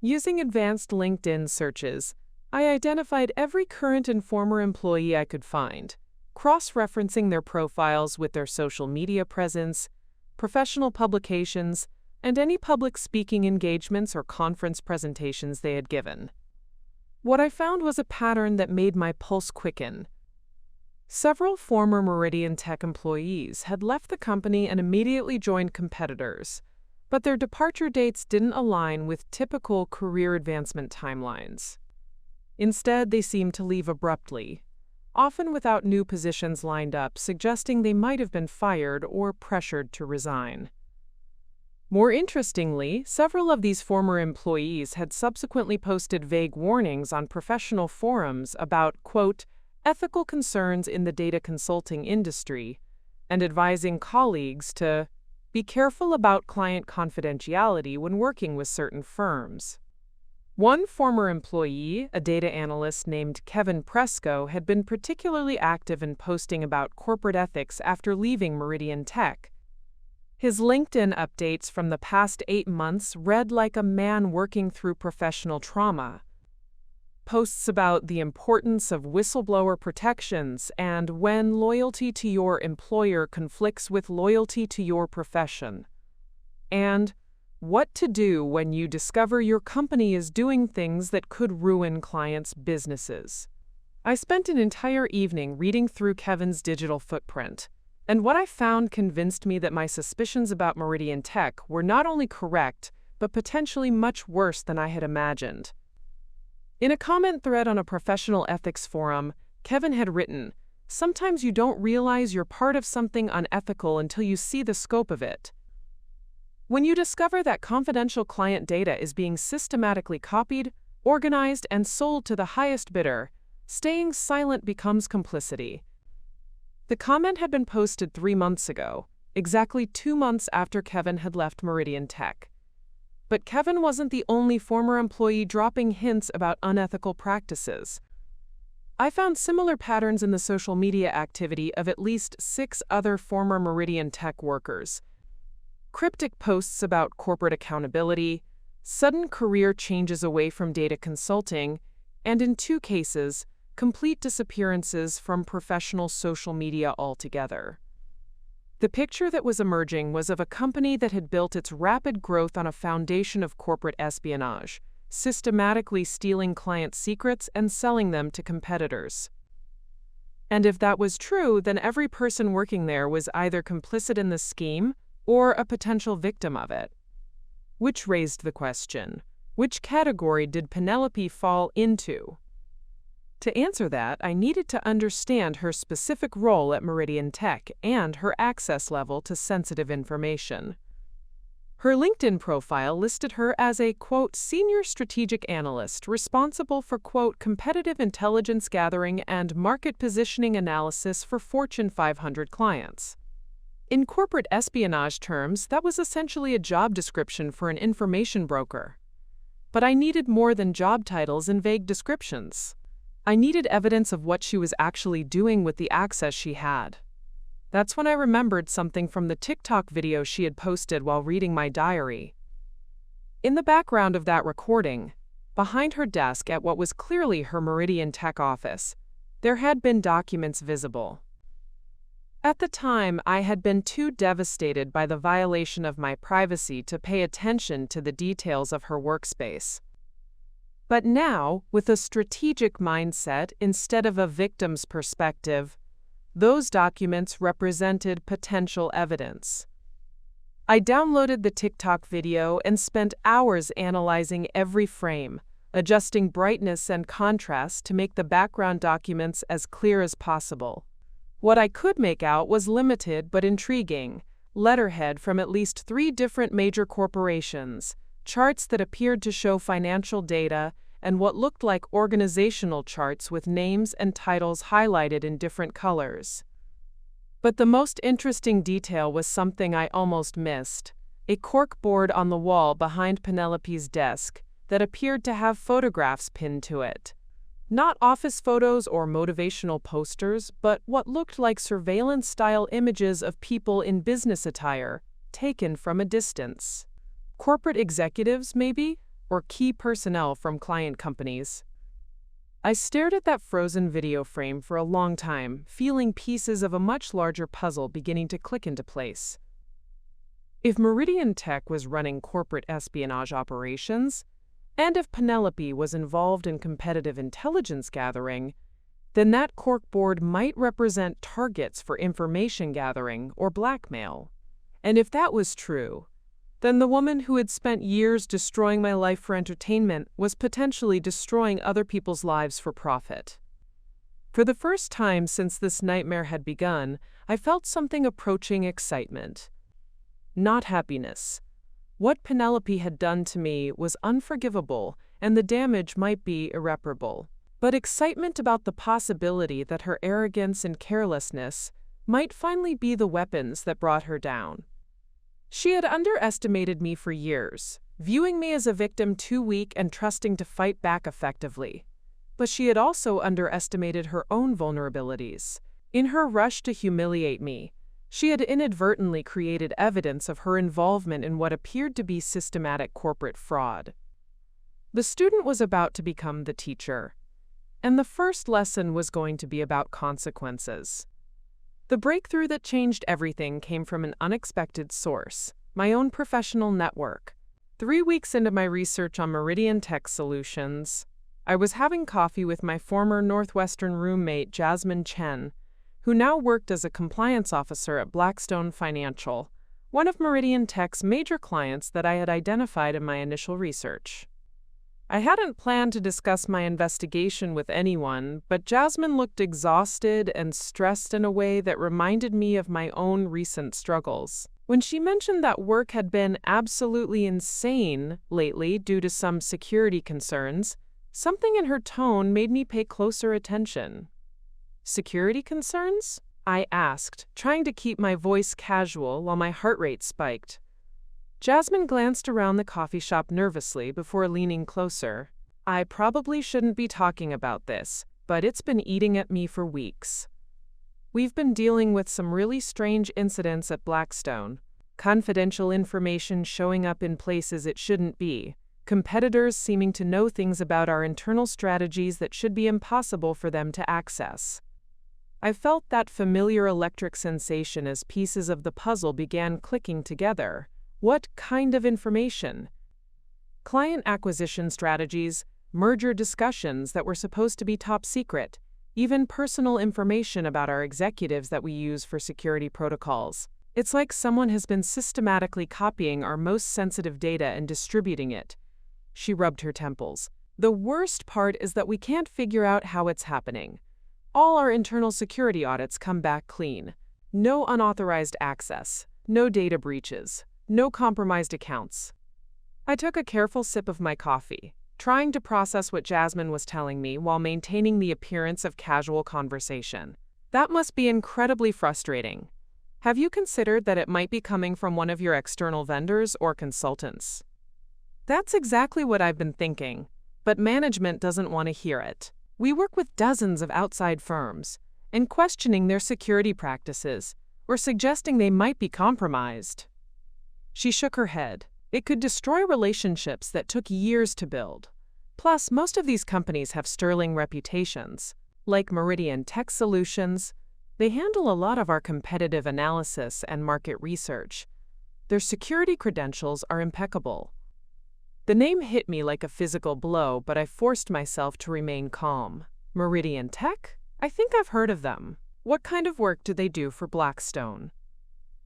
Using advanced LinkedIn searches, I identified every current and former employee I could find, cross-referencing their profiles with their social media presence, professional publications, and any public speaking engagements or conference presentations they had given. What I found was a pattern that made my pulse quicken. Several former Meridian Tech employees had left the company and immediately joined competitors, but their departure dates didn't align with typical career advancement timelines. Instead, they seemed to leave abruptly, often without new positions lined up, suggesting they might have been fired or pressured to resign. More interestingly, several of these former employees had subsequently posted vague warnings on professional forums about, quote, ethical concerns in the data consulting industry, and advising colleagues to be careful about client confidentiality when working with certain firms. One former employee, a data analyst named Kevin Presco, had been particularly active in posting about corporate ethics after leaving Meridian Tech. His LinkedIn updates from the past 8 months read like a man working through professional trauma. Posts about the importance of whistleblower protections and when loyalty to your employer conflicts with loyalty to your profession. And what to do when you discover your company is doing things that could ruin clients' businesses. I spent an entire evening reading through Kevin's digital footprint, and what I found convinced me that my suspicions about Meridian Tech were not only correct, but potentially much worse than I had imagined. In a comment thread on a professional ethics forum, Kevin had written, "Sometimes you don't realize you're part of something unethical until you see the scope of it. When you discover that confidential client data is being systematically copied, organized, and sold to the highest bidder, staying silent becomes complicity." The comment had been posted 3 months ago, exactly 2 months after Kevin had left Meridian Tech. But Kevin wasn't the only former employee dropping hints about unethical practices. I found similar patterns in the social media activity of at least 6 other former Meridian Tech workers. Cryptic posts about corporate accountability, sudden career changes away from data consulting, and in 2 cases, complete disappearances from professional social media altogether. The picture that was emerging was of a company that had built its rapid growth on a foundation of corporate espionage, systematically stealing client secrets and selling them to competitors. And if that was true, then every person working there was either complicit in the scheme or a potential victim of it. Which raised the question, which category did Penelope fall into? To answer that, I needed to understand her specific role at Meridian Tech and her access level to sensitive information. Her LinkedIn profile listed her as a, quote, senior strategic analyst responsible for, quote, competitive intelligence gathering and market positioning analysis for Fortune 500 clients. In corporate espionage terms, that was essentially a job description for an information broker. But I needed more than job titles and vague descriptions. I needed evidence of what she was actually doing with the access she had. That's when I remembered something from the TikTok video she had posted while reading my diary. In the background of that recording, behind her desk at what was clearly her Meridian Tech office, there had been documents visible. At the time, I had been too devastated by the violation of my privacy to pay attention to the details of her workspace. But now, with a strategic mindset instead of a victim's perspective, those documents represented potential evidence. I downloaded the TikTok video and spent hours analyzing every frame, adjusting brightness and contrast to make the background documents as clear as possible. What I could make out was limited but intriguing: letterhead from at least 3 different major corporations, charts that appeared to show financial data, and what looked like organizational charts with names and titles highlighted in different colors. But the most interesting detail was something I almost missed: a cork board on the wall behind Penelope's desk that appeared to have photographs pinned to it. Not office photos or motivational posters, but what looked like surveillance-style images of people in business attire, taken from a distance. Corporate executives, maybe? Or key personnel from client companies. I stared at that frozen video frame for a long time, feeling pieces of a much larger puzzle beginning to click into place. If Meridian Tech was running corporate espionage operations, and if Penelope was involved in competitive intelligence gathering, then that corkboard might represent targets for information gathering or blackmail. And if that was true, then the woman who had spent years destroying my life for entertainment was potentially destroying other people's lives for profit. For the first time since this nightmare had begun, I felt something approaching excitement. Not happiness. What Penelope had done to me was unforgivable, and the damage might be irreparable. But excitement about the possibility that her arrogance and carelessness might finally be the weapons that brought her down. She had underestimated me for years, viewing me as a victim too weak and trusting to fight back effectively. But she had also underestimated her own vulnerabilities. In her rush to humiliate me, she had inadvertently created evidence of her involvement in what appeared to be systematic corporate fraud. The student was about to become the teacher, and the first lesson was going to be about consequences. The breakthrough that changed everything came from an unexpected source: my own professional network. 3 weeks into my research on Meridian Tech Solutions, I was having coffee with my former Northwestern roommate Jasmine Chen, who now worked as a compliance officer at Blackstone Financial, one of Meridian Tech's major clients that I had identified in my initial research. I hadn't planned to discuss my investigation with anyone, but Jasmine looked exhausted and stressed in a way that reminded me of my own recent struggles. When she mentioned that work had been absolutely insane lately due to some security concerns, something in her tone made me pay closer attention. Security concerns? I asked, trying to keep my voice casual while my heart rate spiked. Jasmine glanced around the coffee shop nervously before leaning closer. I probably shouldn't be talking about this, but it's been eating at me for weeks. We've been dealing with some really strange incidents at Blackstone. Confidential information showing up in places it shouldn't be. Competitors seeming to know things about our internal strategies that should be impossible for them to access. I felt that familiar electric sensation as pieces of the puzzle began clicking together. What kind of information? Client acquisition strategies, merger discussions that were supposed to be top secret, even personal information about our executives that we use for security protocols. It's like someone has been systematically copying our most sensitive data and distributing it. She rubbed her temples. The worst part is that we can't figure out how it's happening. All our internal security audits come back clean. No unauthorized access, no data breaches, no compromised accounts. I took a careful sip of my coffee, trying to process what Jasmine was telling me while maintaining the appearance of casual conversation. That must be incredibly frustrating. Have you considered that it might be coming from one of your external vendors or consultants? That's exactly what I've been thinking, but management doesn't want to hear it. We work with dozens of outside firms, and questioning their security practices or suggesting they might be compromised. She shook her head. It could destroy relationships that took years to build. Plus, most of these companies have sterling reputations. Like Meridian Tech Solutions, they handle a lot of our competitive analysis and market research. Their security credentials are impeccable. The name hit me like a physical blow, but I forced myself to remain calm. Meridian Tech? I think I've heard of them. What kind of work do they do for Blackstone?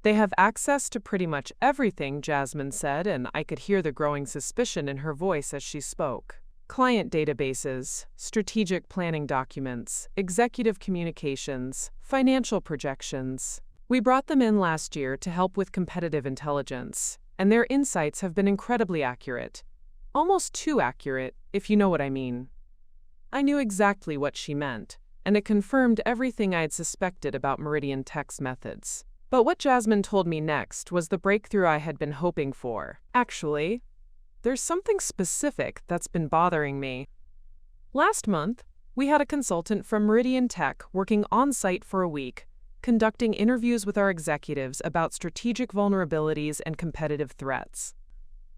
They have access to pretty much everything, Jasmine said, and I could hear the growing suspicion in her voice as she spoke. Client databases, strategic planning documents, executive communications, financial projections. We brought them in last year to help with competitive intelligence, and their insights have been incredibly accurate. Almost too accurate, if you know what I mean. I knew exactly what she meant, and it confirmed everything I had suspected about Meridian Tech's methods. But what Jasmine told me next was the breakthrough I had been hoping for. Actually, there's something specific that's been bothering me. Last month, we had a consultant from Meridian Tech working on-site for a week, conducting interviews with our executives about strategic vulnerabilities and competitive threats.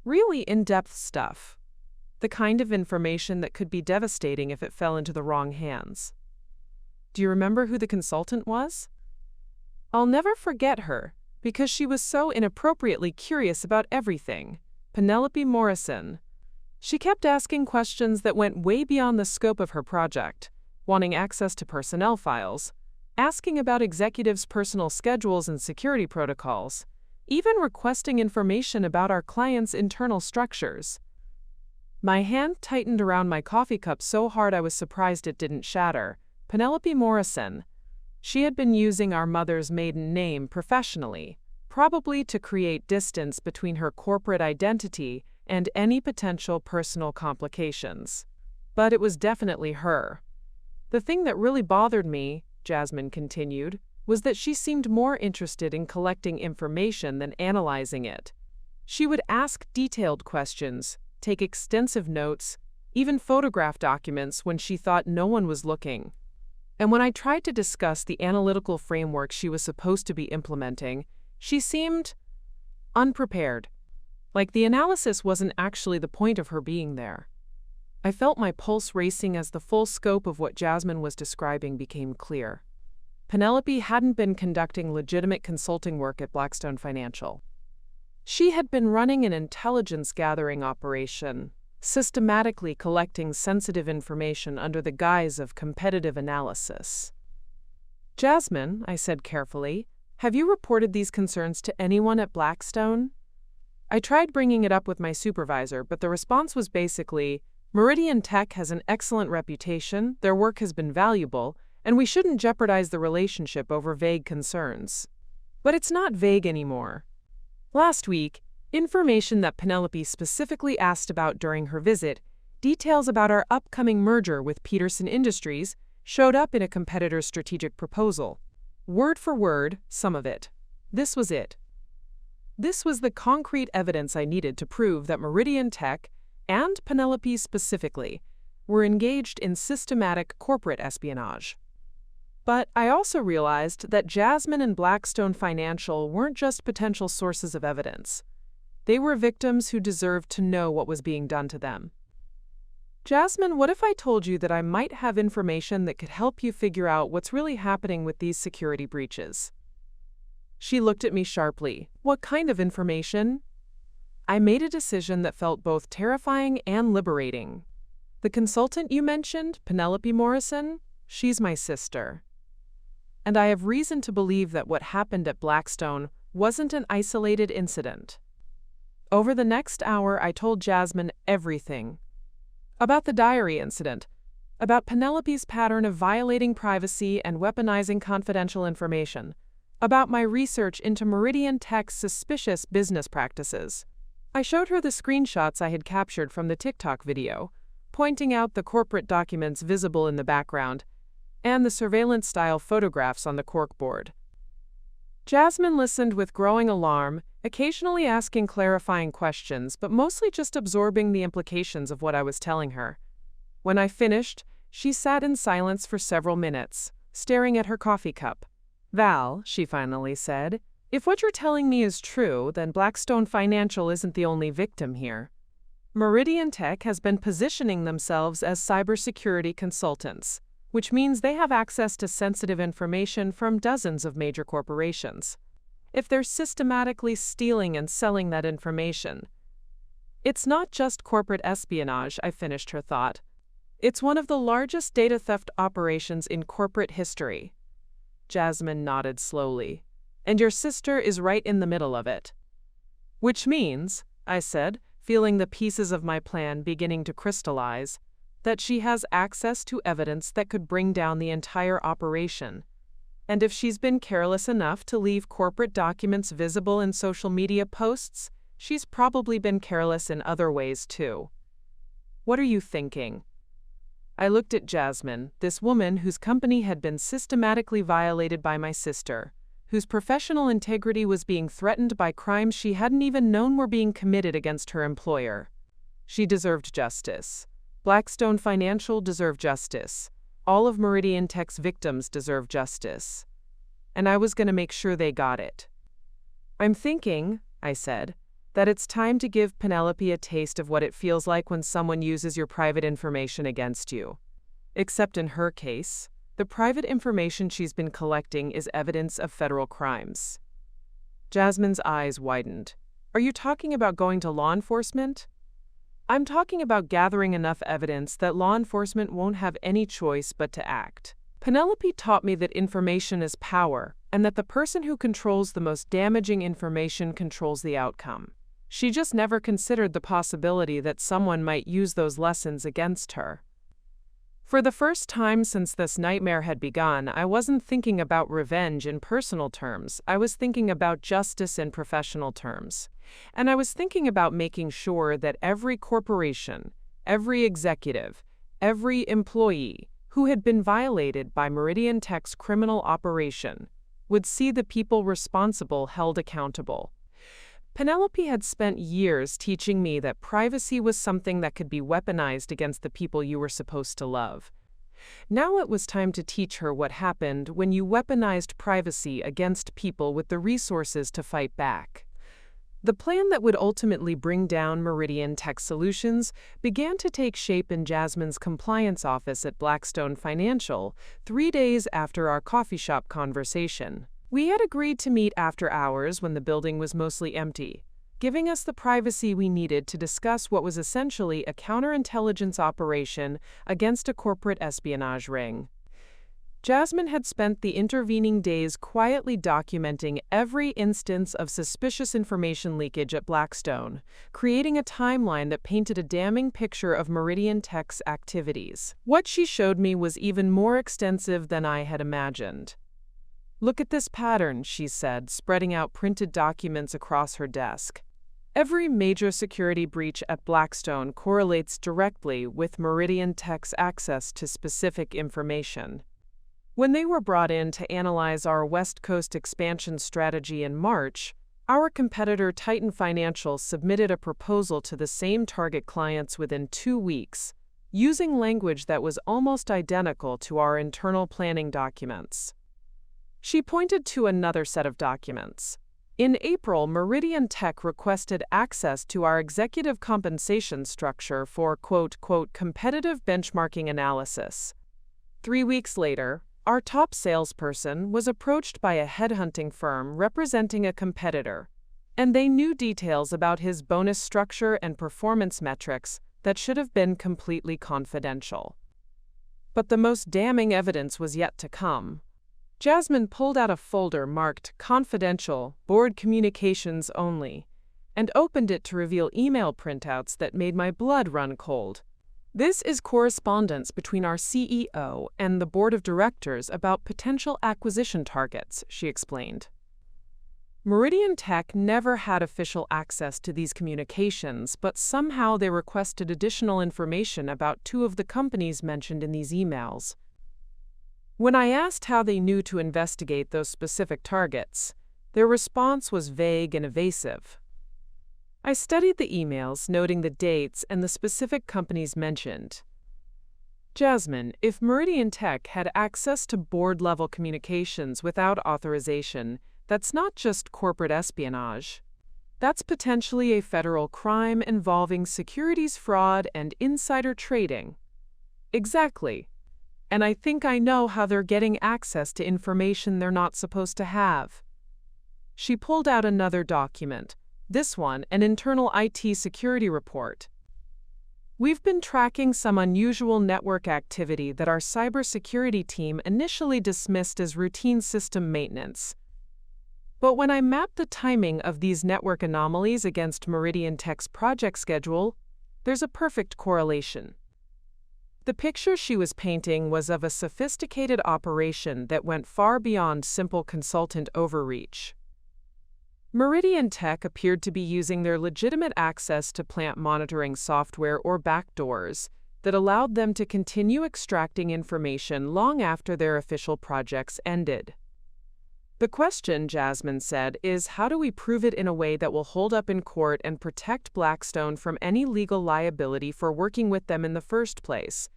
Really in-depth stuff. The kind of information that could be devastating if it fell into the wrong hands. Do you remember who the consultant was? I'll never forget her, because she was so inappropriately curious about everything. Penelope Morrison. She kept asking questions that went way beyond the scope of her project, wanting access to personnel files, asking about executives' personal schedules and security protocols, even requesting information about our clients' internal structures. My hand tightened around my coffee cup so hard I was surprised it didn't shatter. Penelope Morrison. She had been using our mother's maiden name professionally, probably to create distance between her corporate identity and any potential personal complications. But it was definitely her. The thing that really bothered me, Jasmine continued, was that she seemed more interested in collecting information than analyzing it. She would ask detailed questions, take extensive notes, even photograph documents when she thought no one was looking. And when I tried to discuss the analytical framework she was supposed to be implementing, she seemed unprepared. Like the analysis wasn't actually the point of her being there. I felt my pulse racing as the full scope of what Jasmine was describing became clear. Penelope hadn't been conducting legitimate consulting work at Blackstone Financial. She had been running an intelligence-gathering operation, systematically collecting sensitive information under the guise of competitive analysis. Jasmine, I said carefully, have you reported these concerns to anyone at Blackstone? I tried bringing it up with my supervisor, but the response was basically, Meridian Tech has an excellent reputation, their work has been valuable, and we shouldn't jeopardize the relationship over vague concerns. But it's not vague anymore. Last week, information that Penelope specifically asked about during her visit, details about our upcoming merger with Peterson Industries, showed up in a competitor's strategic proposal. Word for word, some of it. This was it. This was the concrete evidence I needed to prove that Meridian Tech, and Penelope specifically, were engaged in systematic corporate espionage. But I also realized that Jasmine and Blackstone Financial weren't just potential sources of evidence. They were victims who deserved to know what was being done to them. Jasmine, what if I told you that I might have information that could help you figure out what's really happening with these security breaches? She looked at me sharply. What kind of information? I made a decision that felt both terrifying and liberating. The consultant you mentioned, Penelope Morrison, she's my sister. And I have reason to believe that what happened at Blackstone wasn't an isolated incident. Over the next hour, I told Jasmine everything. About the diary incident, about Penelope's pattern of violating privacy and weaponizing confidential information, about my research into Meridian Tech's suspicious business practices. I showed her the screenshots I had captured from the TikTok video, pointing out the corporate documents visible in the background, and the surveillance-style photographs on the corkboard. Jasmine listened with growing alarm, occasionally asking clarifying questions, but mostly just absorbing the implications of what I was telling her. When I finished, she sat in silence for several minutes, staring at her coffee cup. Val, she finally said, if what you're telling me is true, then Blackstone Financial isn't the only victim here. Meridian Tech has been positioning themselves as cybersecurity consultants, which means they have access to sensitive information from dozens of major corporations. If they're systematically stealing and selling that information, it's not just corporate espionage, I finished her thought. It's one of the largest data theft operations in corporate history. Jasmine nodded slowly. And your sister is right in the middle of it. Which means, I said, feeling the pieces of my plan beginning to crystallize, that she has access to evidence that could bring down the entire operation. And if she's been careless enough to leave corporate documents visible in social media posts, she's probably been careless in other ways too. What are you thinking? I looked at Jasmine, this woman whose company had been systematically violated by my sister, whose professional integrity was being threatened by crimes she hadn't even known were being committed against her employer. She deserved justice. Blackstone Financial deserved justice. All of Meridian Tech's victims deserve justice. And I was going to make sure they got it. I'm thinking, I said, that it's time to give Penelope a taste of what it feels like when someone uses your private information against you. Except in her case, the private information she's been collecting is evidence of federal crimes. Jasmine's eyes widened. Are you talking about going to law enforcement? I'm talking about gathering enough evidence that law enforcement won't have any choice but to act. Penelope taught me that information is power, and that the person who controls the most damaging information controls the outcome. She just never considered the possibility that someone might use those lessons against her. For the first time since this nightmare had begun, I wasn't thinking about revenge in personal terms. I was thinking about justice in professional terms. And I was thinking about making sure that every corporation, every executive, every employee who had been violated by Meridian Tech's criminal operation would see the people responsible held accountable. Penelope had spent years teaching me that privacy was something that could be weaponized against the people you were supposed to love. Now it was time to teach her what happened when you weaponized privacy against people with the resources to fight back. The plan that would ultimately bring down Meridian Tech Solutions began to take shape in Jasmine's compliance office at Blackstone Financial 3 days after our coffee shop conversation. We had agreed to meet after hours when the building was mostly empty, giving us the privacy we needed to discuss what was essentially a counterintelligence operation against a corporate espionage ring. Jasmine had spent the intervening days quietly documenting every instance of suspicious information leakage at Blackstone, creating a timeline that painted a damning picture of Meridian Tech's activities. What she showed me was even more extensive than I had imagined. Look at this pattern, she said, spreading out printed documents across her desk. Every major security breach at Blackstone correlates directly with Meridian Tech's access to specific information. When they were brought in to analyze our West Coast expansion strategy in March, our competitor Titan Financial submitted a proposal to the same target clients within 2 weeks, using language that was almost identical to our internal planning documents. She pointed to another set of documents. In April, Meridian Tech requested access to our executive compensation structure for competitive benchmarking analysis. 3 weeks later, our top salesperson was approached by a headhunting firm representing a competitor, and they knew details about his bonus structure and performance metrics that should have been completely confidential. But the most damning evidence was yet to come. Jasmine pulled out a folder marked Confidential, Board Communications Only, and opened it to reveal email printouts that made my blood run cold. This is correspondence between our CEO and the board of directors about potential acquisition targets, she explained. Meridian Tech never had official access to these communications, but somehow they requested additional information about 2 of the companies mentioned in these emails. When I asked how they knew to investigate those specific targets, their response was vague and evasive. I studied the emails, noting the dates and the specific companies mentioned. Jasmine, if Meridian Tech had access to board-level communications without authorization, that's not just corporate espionage. That's potentially a federal crime involving securities fraud and insider trading. Exactly. And I think I know how they're getting access to information they're not supposed to have. She pulled out another document. This one, an internal IT security report. We've been tracking some unusual network activity that our cybersecurity team initially dismissed as routine system maintenance. But when I mapped the timing of these network anomalies against Meridian Tech's project schedule, there's a perfect correlation. The picture she was painting was of a sophisticated operation that went far beyond simple consultant overreach. Meridian Tech appeared to be using their legitimate access to plant monitoring software or backdoors, that allowed them to continue extracting information long after their official projects ended. The question, Jasmine said, is how do we prove it in a way that will hold up in court and protect Blackstone from any legal liability for working with them in the first place?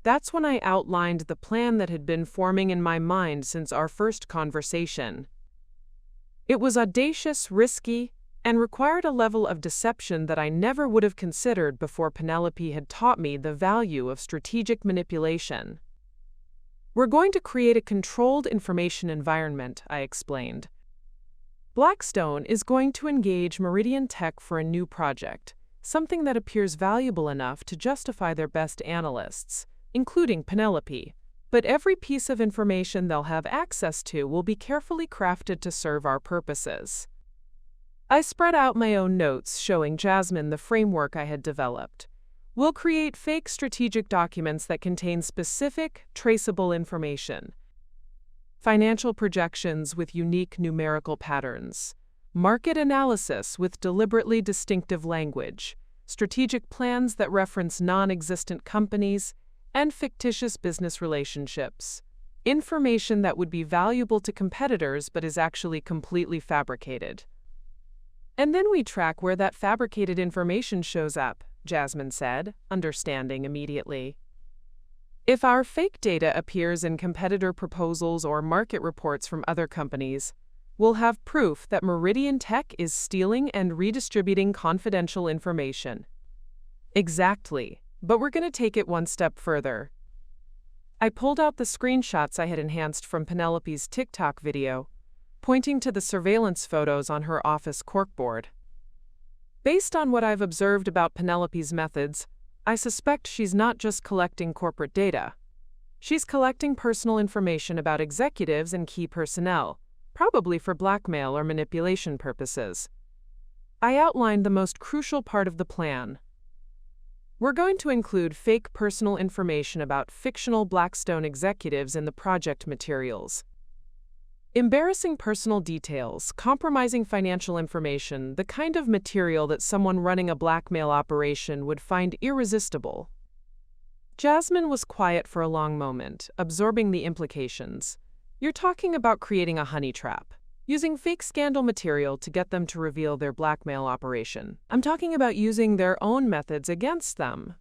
That's when I outlined the plan that had been forming in my mind since our first conversation. It was audacious, risky, and required a level of deception that I never would have considered before Penelope had taught me the value of strategic manipulation. We're going to create a controlled information environment, I explained. Blackstone is going to engage Meridian Tech for a new project, something that appears valuable enough to justify their best analysts, including Penelope. But every piece of information they'll have access to will be carefully crafted to serve our purposes. I spread out my own notes showing Jasmine the framework I had developed. We'll create fake strategic documents that contain specific, traceable information. Financial projections with unique numerical patterns. Market analysis with deliberately distinctive language. Strategic plans that reference non-existent companies and fictitious business relationships. Information that would be valuable to competitors but is actually completely fabricated. And then we track where that fabricated information shows up, Jasmine said, understanding immediately. If our fake data appears in competitor proposals or market reports from other companies, we'll have proof that Meridian Tech is stealing and redistributing confidential information. Exactly, but we're going to take it one step further. I pulled out the screenshots I had enhanced from Penelope's TikTok video, pointing to the surveillance photos on her office corkboard. Based on what I've observed about Penelope's methods, I suspect she's not just collecting corporate data. She's collecting personal information about executives and key personnel, probably for blackmail or manipulation purposes. I outlined the most crucial part of the plan. We're going to include fake personal information about fictional Blackstone executives in the project materials. Embarrassing personal details, compromising financial information, the kind of material that someone running a blackmail operation would find irresistible. Jasmine was quiet for a long moment, absorbing the implications. You're talking about creating a honey trap, using fake scandal material to get them to reveal their blackmail operation. I'm talking about using their own methods against them.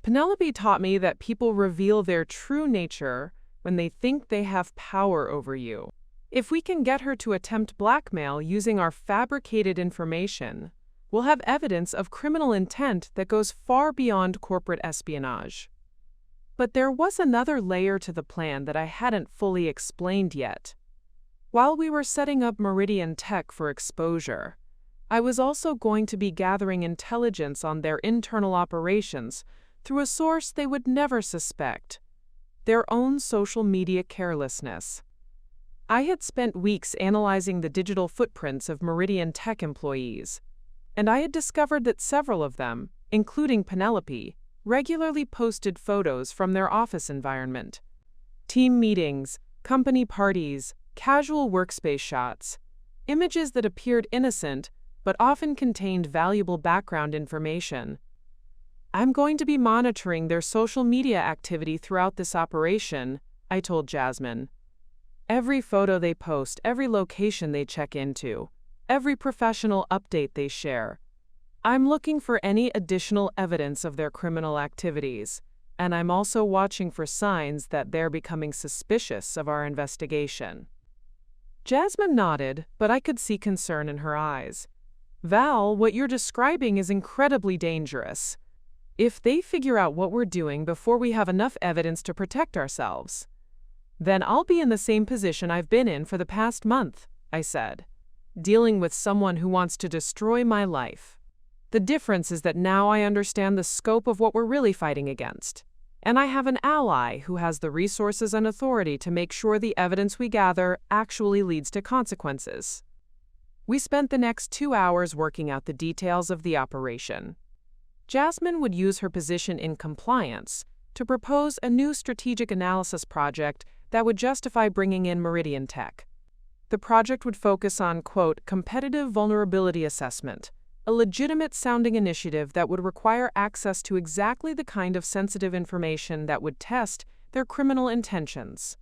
Penelope taught me that people reveal their true nature when they think they have power over you. If we can get her to attempt blackmail using our fabricated information, we'll have evidence of criminal intent that goes far beyond corporate espionage. But there was another layer to the plan that I hadn't fully explained yet. While we were setting up Meridian Tech for exposure, I was also going to be gathering intelligence on their internal operations through a source they would never suspect: their own social media carelessness. I had spent weeks analyzing the digital footprints of Meridian Tech employees, and I had discovered that several of them, including Penelope, regularly posted photos from their office environment. Team meetings, company parties, casual workspace shots, images that appeared innocent but often contained valuable background information. I'm going to be monitoring their social media activity throughout this operation, I told Jasmine. Every photo they post, every location they check into, every professional update they share. I'm looking for any additional evidence of their criminal activities, and I'm also watching for signs that they're becoming suspicious of our investigation. Jasmine nodded, but I could see concern in her eyes. Val, what you're describing is incredibly dangerous. If they figure out what we're doing before we have enough evidence to protect ourselves, then I'll be in the same position I've been in for the past month, I said, dealing with someone who wants to destroy my life. The difference is that now I understand the scope of what we're really fighting against, and I have an ally who has the resources and authority to make sure the evidence we gather actually leads to consequences. We spent the next 2 hours working out the details of the operation. Jasmine would use her position in compliance to propose a new strategic analysis project that would justify bringing in Meridian Tech. The project would focus on, quote, competitive vulnerability assessment, a legitimate-sounding initiative that would require access to exactly the kind of sensitive information that would test their criminal intentions.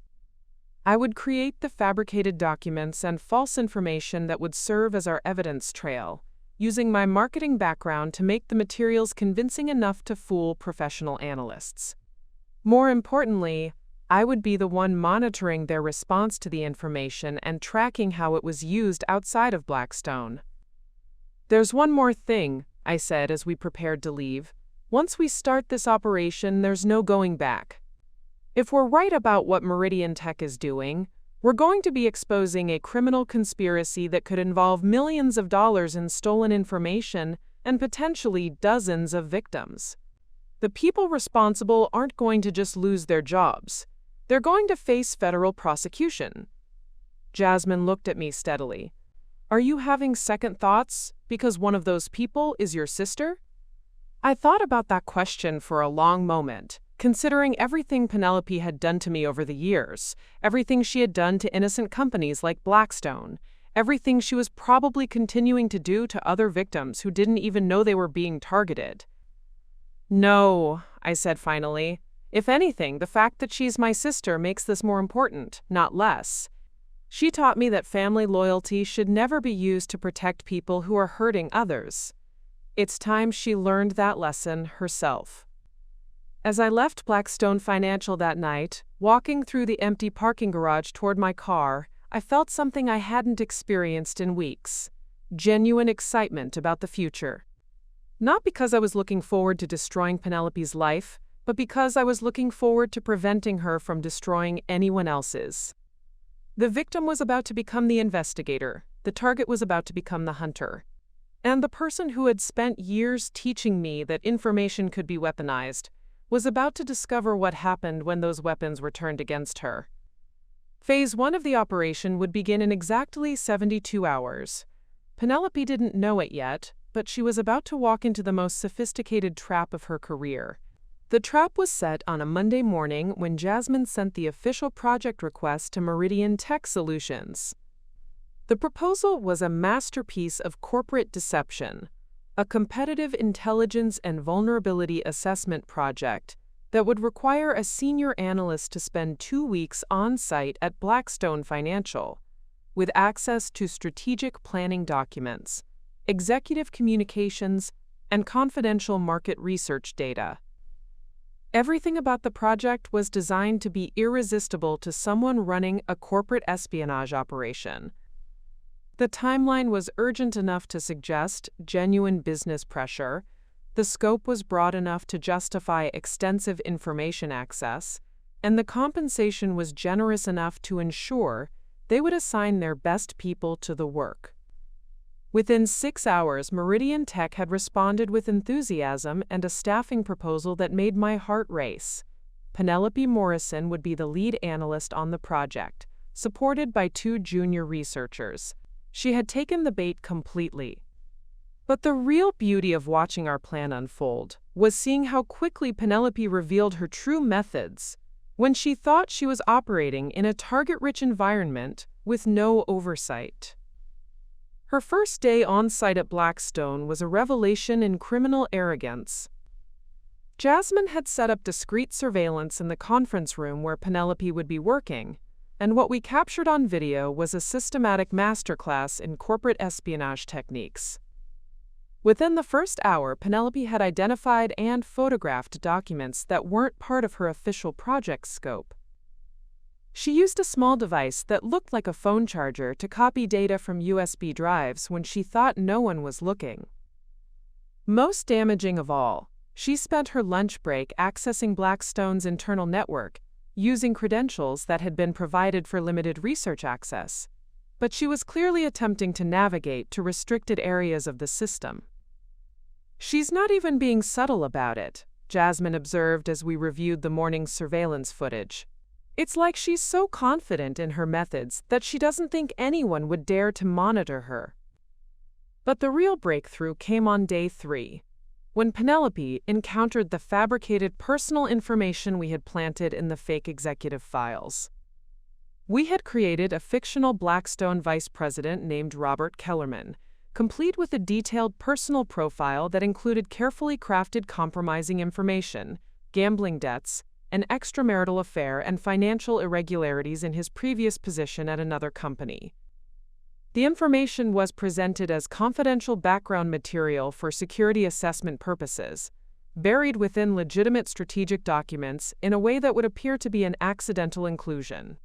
I would create the fabricated documents and false information that would serve as our evidence trail, using my marketing background to make the materials convincing enough to fool professional analysts. More importantly, I would be the one monitoring their response to the information and tracking how it was used outside of Blackstone. "There's one more thing," I said as we prepared to leave. "Once we start this operation, there's no going back. If we're right about what Meridian Tech is doing, we're going to be exposing a criminal conspiracy that could involve millions of dollars in stolen information and potentially dozens of victims. The people responsible aren't going to just lose their jobs. They're going to face federal prosecution." Jasmine looked at me steadily. "Are you having second thoughts because one of those people is your sister?" I thought about that question for a long moment, considering everything Penelope had done to me over the years, everything she had done to innocent companies like Blackstone, everything she was probably continuing to do to other victims who didn't even know they were being targeted. "No," I said finally. "If anything, the fact that she's my sister makes this more important, not less. She taught me that family loyalty should never be used to protect people who are hurting others. It's time she learned that lesson herself." As I left Blackstone Financial that night, walking through the empty parking garage toward my car, I felt something I hadn't experienced in weeks: genuine excitement about the future. Not because I was looking forward to destroying Penelope's life, but because I was looking forward to preventing her from destroying anyone else's. The victim was about to become the investigator, the target was about to become the hunter. And the person who had spent years teaching me that information could be weaponized was about to discover what happened when those weapons were turned against her. Phase 1 of the operation would begin in exactly 72 hours. Penelope didn't know it yet, but she was about to walk into the most sophisticated trap of her career. The trap was set on a Monday morning when Jasmine sent the official project request to Meridian Tech Solutions. The proposal was a masterpiece of corporate deception, a competitive intelligence and vulnerability assessment project that would require a senior analyst to spend 2 weeks on-site at Blackstone Financial, with access to strategic planning documents, executive communications, and confidential market research data. Everything about the project was designed to be irresistible to someone running a corporate espionage operation. The timeline was urgent enough to suggest genuine business pressure, the scope was broad enough to justify extensive information access, and the compensation was generous enough to ensure they would assign their best people to the work. Within 6 hours, Meridian Tech had responded with enthusiasm and a staffing proposal that made my heart race. Penelope Morrison would be the lead analyst on the project, supported by 2 junior researchers. She had taken the bait completely. But the real beauty of watching our plan unfold was seeing how quickly Penelope revealed her true methods when she thought she was operating in a target-rich environment with no oversight. Her first day on-site at Blackstone was a revelation in criminal arrogance. Jasmine had set up discreet surveillance in the conference room where Penelope would be working, and what we captured on video was a systematic masterclass in corporate espionage techniques. Within the first hour, Penelope had identified and photographed documents that weren't part of her official project scope. She used a small device that looked like a phone charger to copy data from USB drives when she thought no one was looking. Most damaging of all, she spent her lunch break accessing Blackstone's internal network, using credentials that had been provided for limited research access, but she was clearly attempting to navigate to restricted areas of the system. "She's not even being subtle about it," Jasmine observed as we reviewed the morning's surveillance footage. "It's like she's so confident in her methods that she doesn't think anyone would dare to monitor her." But the real breakthrough came on day 3, when Penelope encountered the fabricated personal information we had planted in the fake executive files. We had created a fictional Blackstone vice president named Robert Kellerman, complete with a detailed personal profile that included carefully crafted compromising information, gambling debts, an extramarital affair, and financial irregularities in his previous position at another company. The information was presented as confidential background material for security assessment purposes, buried within legitimate strategic documents in a way that would appear to be an accidental inclusion.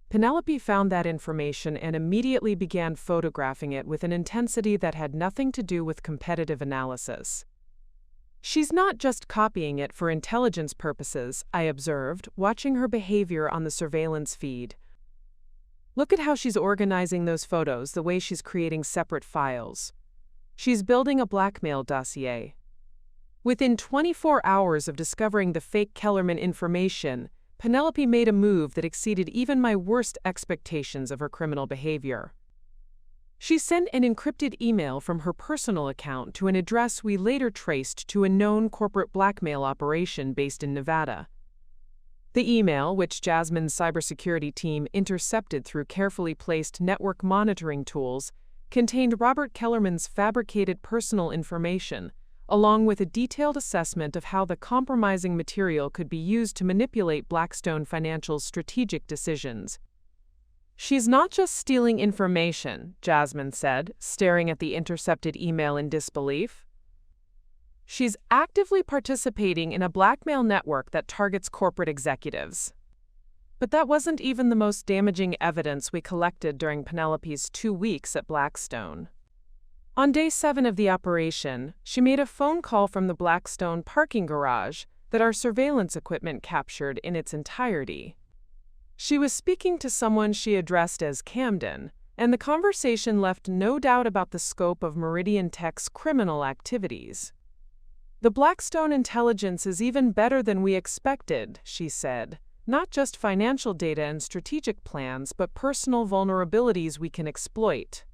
Penelope found that information and immediately began photographing it with an intensity that had nothing to do with competitive analysis. "She's not just copying it for intelligence purposes," I observed, watching her behavior on the surveillance feed. "Look at how she's organizing those photos, the way she's creating separate files. She's building a blackmail dossier." Within 24 hours of discovering the fake Kellerman information, Penelope made a move that exceeded even my worst expectations of her criminal behavior. She sent an encrypted email from her personal account to an address we later traced to a known corporate blackmail operation based in Nevada. The email, which Jasmine's cybersecurity team intercepted through carefully placed network monitoring tools, contained Robert Kellerman's fabricated personal information, along with a detailed assessment of how the compromising material could be used to manipulate Blackstone Financial's strategic decisions. "She's not just stealing information," Jasmine said, staring at the intercepted email in disbelief. "She's actively participating in a blackmail network that targets corporate executives." But that wasn't even the most damaging evidence we collected during Penelope's 2 weeks at Blackstone. On day 7 of the operation, she made a phone call from the Blackstone parking garage that our surveillance equipment captured in its entirety. She was speaking to someone she addressed as Camden, and the conversation left no doubt about the scope of Meridian Tech's criminal activities. "The Blackstone intelligence is even better than we expected," she said. "Not just financial data and strategic plans, but personal vulnerabilities we can exploit.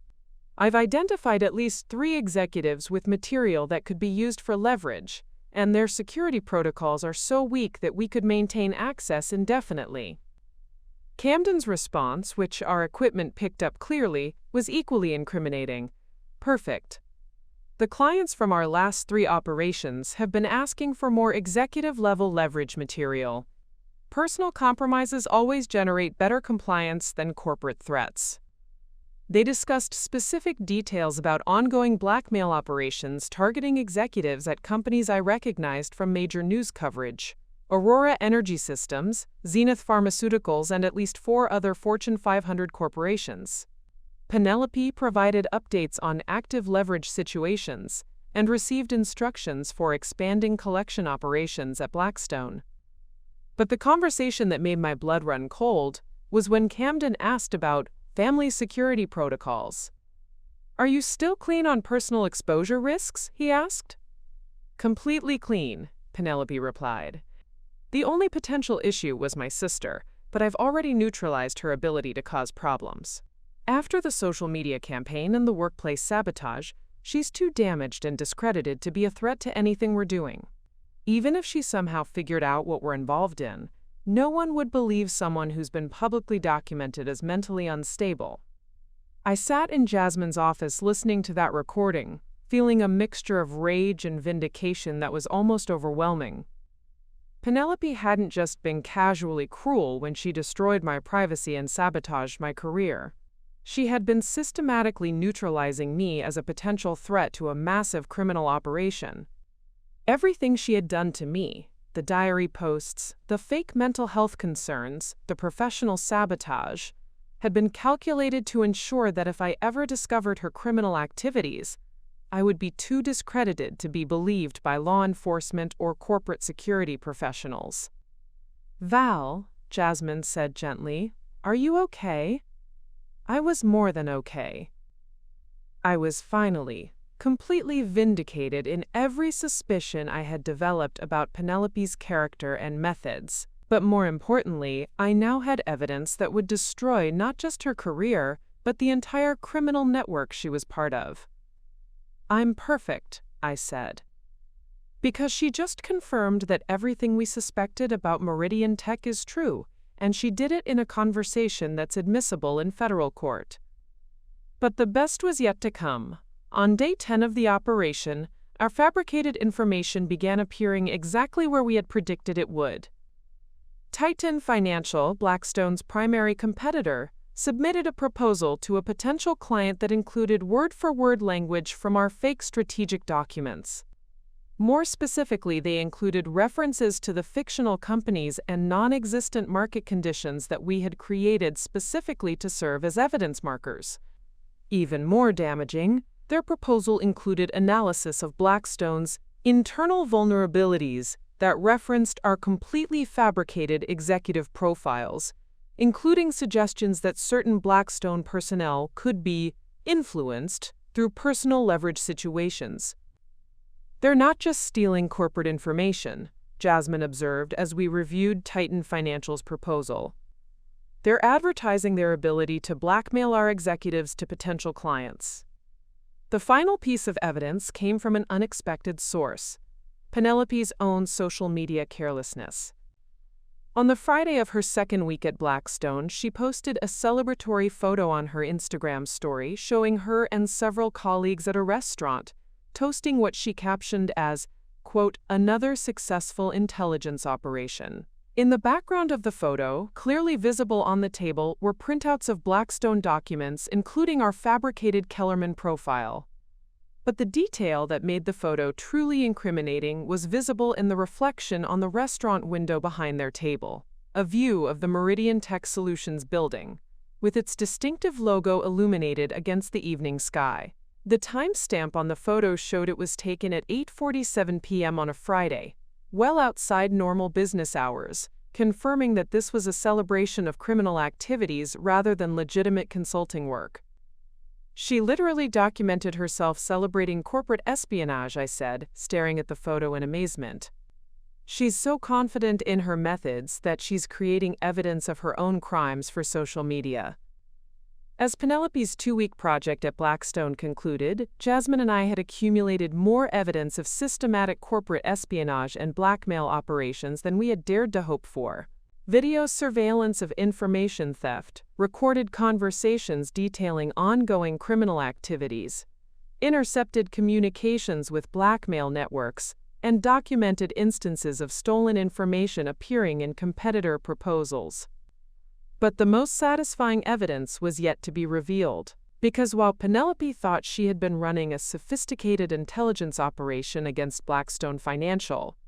I've identified at least 3 executives with material that could be used for leverage, and their security protocols are so weak that we could maintain access indefinitely." Camden's response, which our equipment picked up clearly, was equally incriminating. "Perfect. The clients from our last 3 operations have been asking for more executive-level leverage material. Personal compromises always generate better compliance than corporate threats." They discussed specific details about ongoing blackmail operations targeting executives at companies I recognized from major news coverage: Aurora Energy Systems, Zenith Pharmaceuticals, and at least 4 other Fortune 500 corporations. Penelope provided updates on active leverage situations and received instructions for expanding collection operations at Blackstone. But the conversation that made my blood run cold was when Camden asked about family security protocols. "Are you still clean on personal exposure risks?" he asked. "Completely clean," Penelope replied. "The only potential issue was my sister, but I've already neutralized her ability to cause problems. After the social media campaign and the workplace sabotage, she's too damaged and discredited to be a threat to anything we're doing. Even if she somehow figured out what we're involved in, no one would believe someone who's been publicly documented as mentally unstable." I sat in Jasmine's office listening to that recording, feeling a mixture of rage and vindication that was almost overwhelming. Penelope hadn't just been casually cruel when she destroyed my privacy and sabotaged my career. She had been systematically neutralizing me as a potential threat to a massive criminal operation. Everything she had done to me, the diary posts, the fake mental health concerns, the professional sabotage, had been calculated to ensure that if I ever discovered her criminal activities, I would be too discredited to be believed by law enforcement or corporate security professionals. "Val," Jasmine said gently, "are you okay?" I was more than okay. I was finally completely vindicated in every suspicion I had developed about Penelope's character and methods, but more importantly, I now had evidence that would destroy not just her career, but the entire criminal network she was part of. "I'm perfect," I said. Because she just confirmed that everything we suspected about Meridian Tech is true, and she did it in a conversation that's admissible in federal court. But the best was yet to come. On day 10 of the operation, our fabricated information began appearing exactly where we had predicted it would. Titan Financial, Blackstone's primary competitor, submitted a proposal to a potential client that included word-for-word language from our fake strategic documents. More specifically, they included references to the fictional companies and non-existent market conditions that we had created specifically to serve as evidence markers. Even more damaging, their proposal included analysis of Blackstone's internal vulnerabilities that referenced our completely fabricated executive profiles, including suggestions that certain Blackstone personnel could be influenced through personal leverage situations. "They're not just stealing corporate information," Jasmine observed as we reviewed Titan Financial's proposal. "They're advertising their ability to blackmail our executives to potential clients." The final piece of evidence came from an unexpected source: Penelope's own social media carelessness. On the Friday of her second week at Blackstone, she posted a celebratory photo on her Instagram story showing her and several colleagues at a restaurant, toasting what she captioned as, quote, "another successful intelligence operation." In the background of the photo, clearly visible on the table, were printouts of Blackstone documents, including our fabricated Kellerman profile. But the detail that made the photo truly incriminating was visible in the reflection on the restaurant window behind their table, a view of the Meridian Tech Solutions building, with its distinctive logo illuminated against the evening sky. The timestamp on the photo showed it was taken at 8:47 p.m. on a Friday, well outside normal business hours, confirming that this was a celebration of criminal activities rather than legitimate consulting work. "She literally documented herself celebrating corporate espionage," I said, staring at the photo in amazement. "She's so confident in her methods that she's creating evidence of her own crimes for social media." As Penelope's 2-week project at Blackstone concluded, Jasmine and I had accumulated more evidence of systematic corporate espionage and blackmail operations than we had dared to hope for. Video surveillance of information theft, recorded conversations detailing ongoing criminal activities, intercepted communications with blackmail networks, and documented instances of stolen information appearing in competitor proposals. But the most satisfying evidence was yet to be revealed, because while Penelope thought she had been running a sophisticated intelligence operation against Blackstone Financial,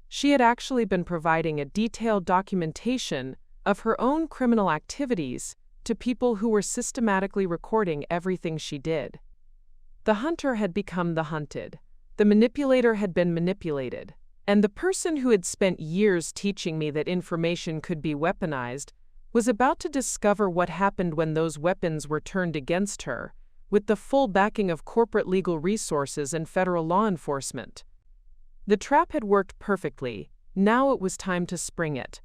she had actually been providing a detailed documentation of her own criminal activities to people who were systematically recording everything she did. The hunter had become the hunted, the manipulator had been manipulated, and the person who had spent years teaching me that information could be weaponized was about to discover what happened when those weapons were turned against her, with the full backing of corporate legal resources and federal law enforcement. The trap had worked perfectly. Now it was time to spring it.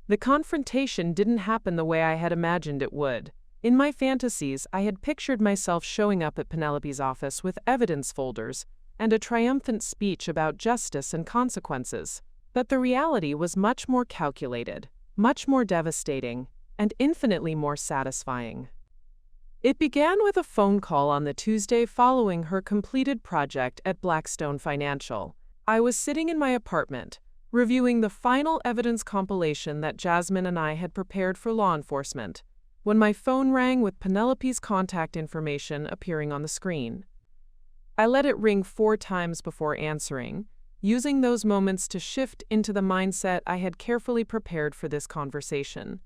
The confrontation didn't happen the way I had imagined it would. In my fantasies, I had pictured myself showing up at Penelope's office with evidence folders and a triumphant speech about justice and consequences. But the reality was much more calculated, much more devastating, and infinitely more satisfying. It began with a phone call on the Tuesday following her completed project at Blackstone Financial. I was sitting in my apartment, reviewing the final evidence compilation that Jasmine and I had prepared for law enforcement, when my phone rang with Penelope's contact information appearing on the screen. I let it ring 4 times before answering, using those moments to shift into the mindset I had carefully prepared for this conversation.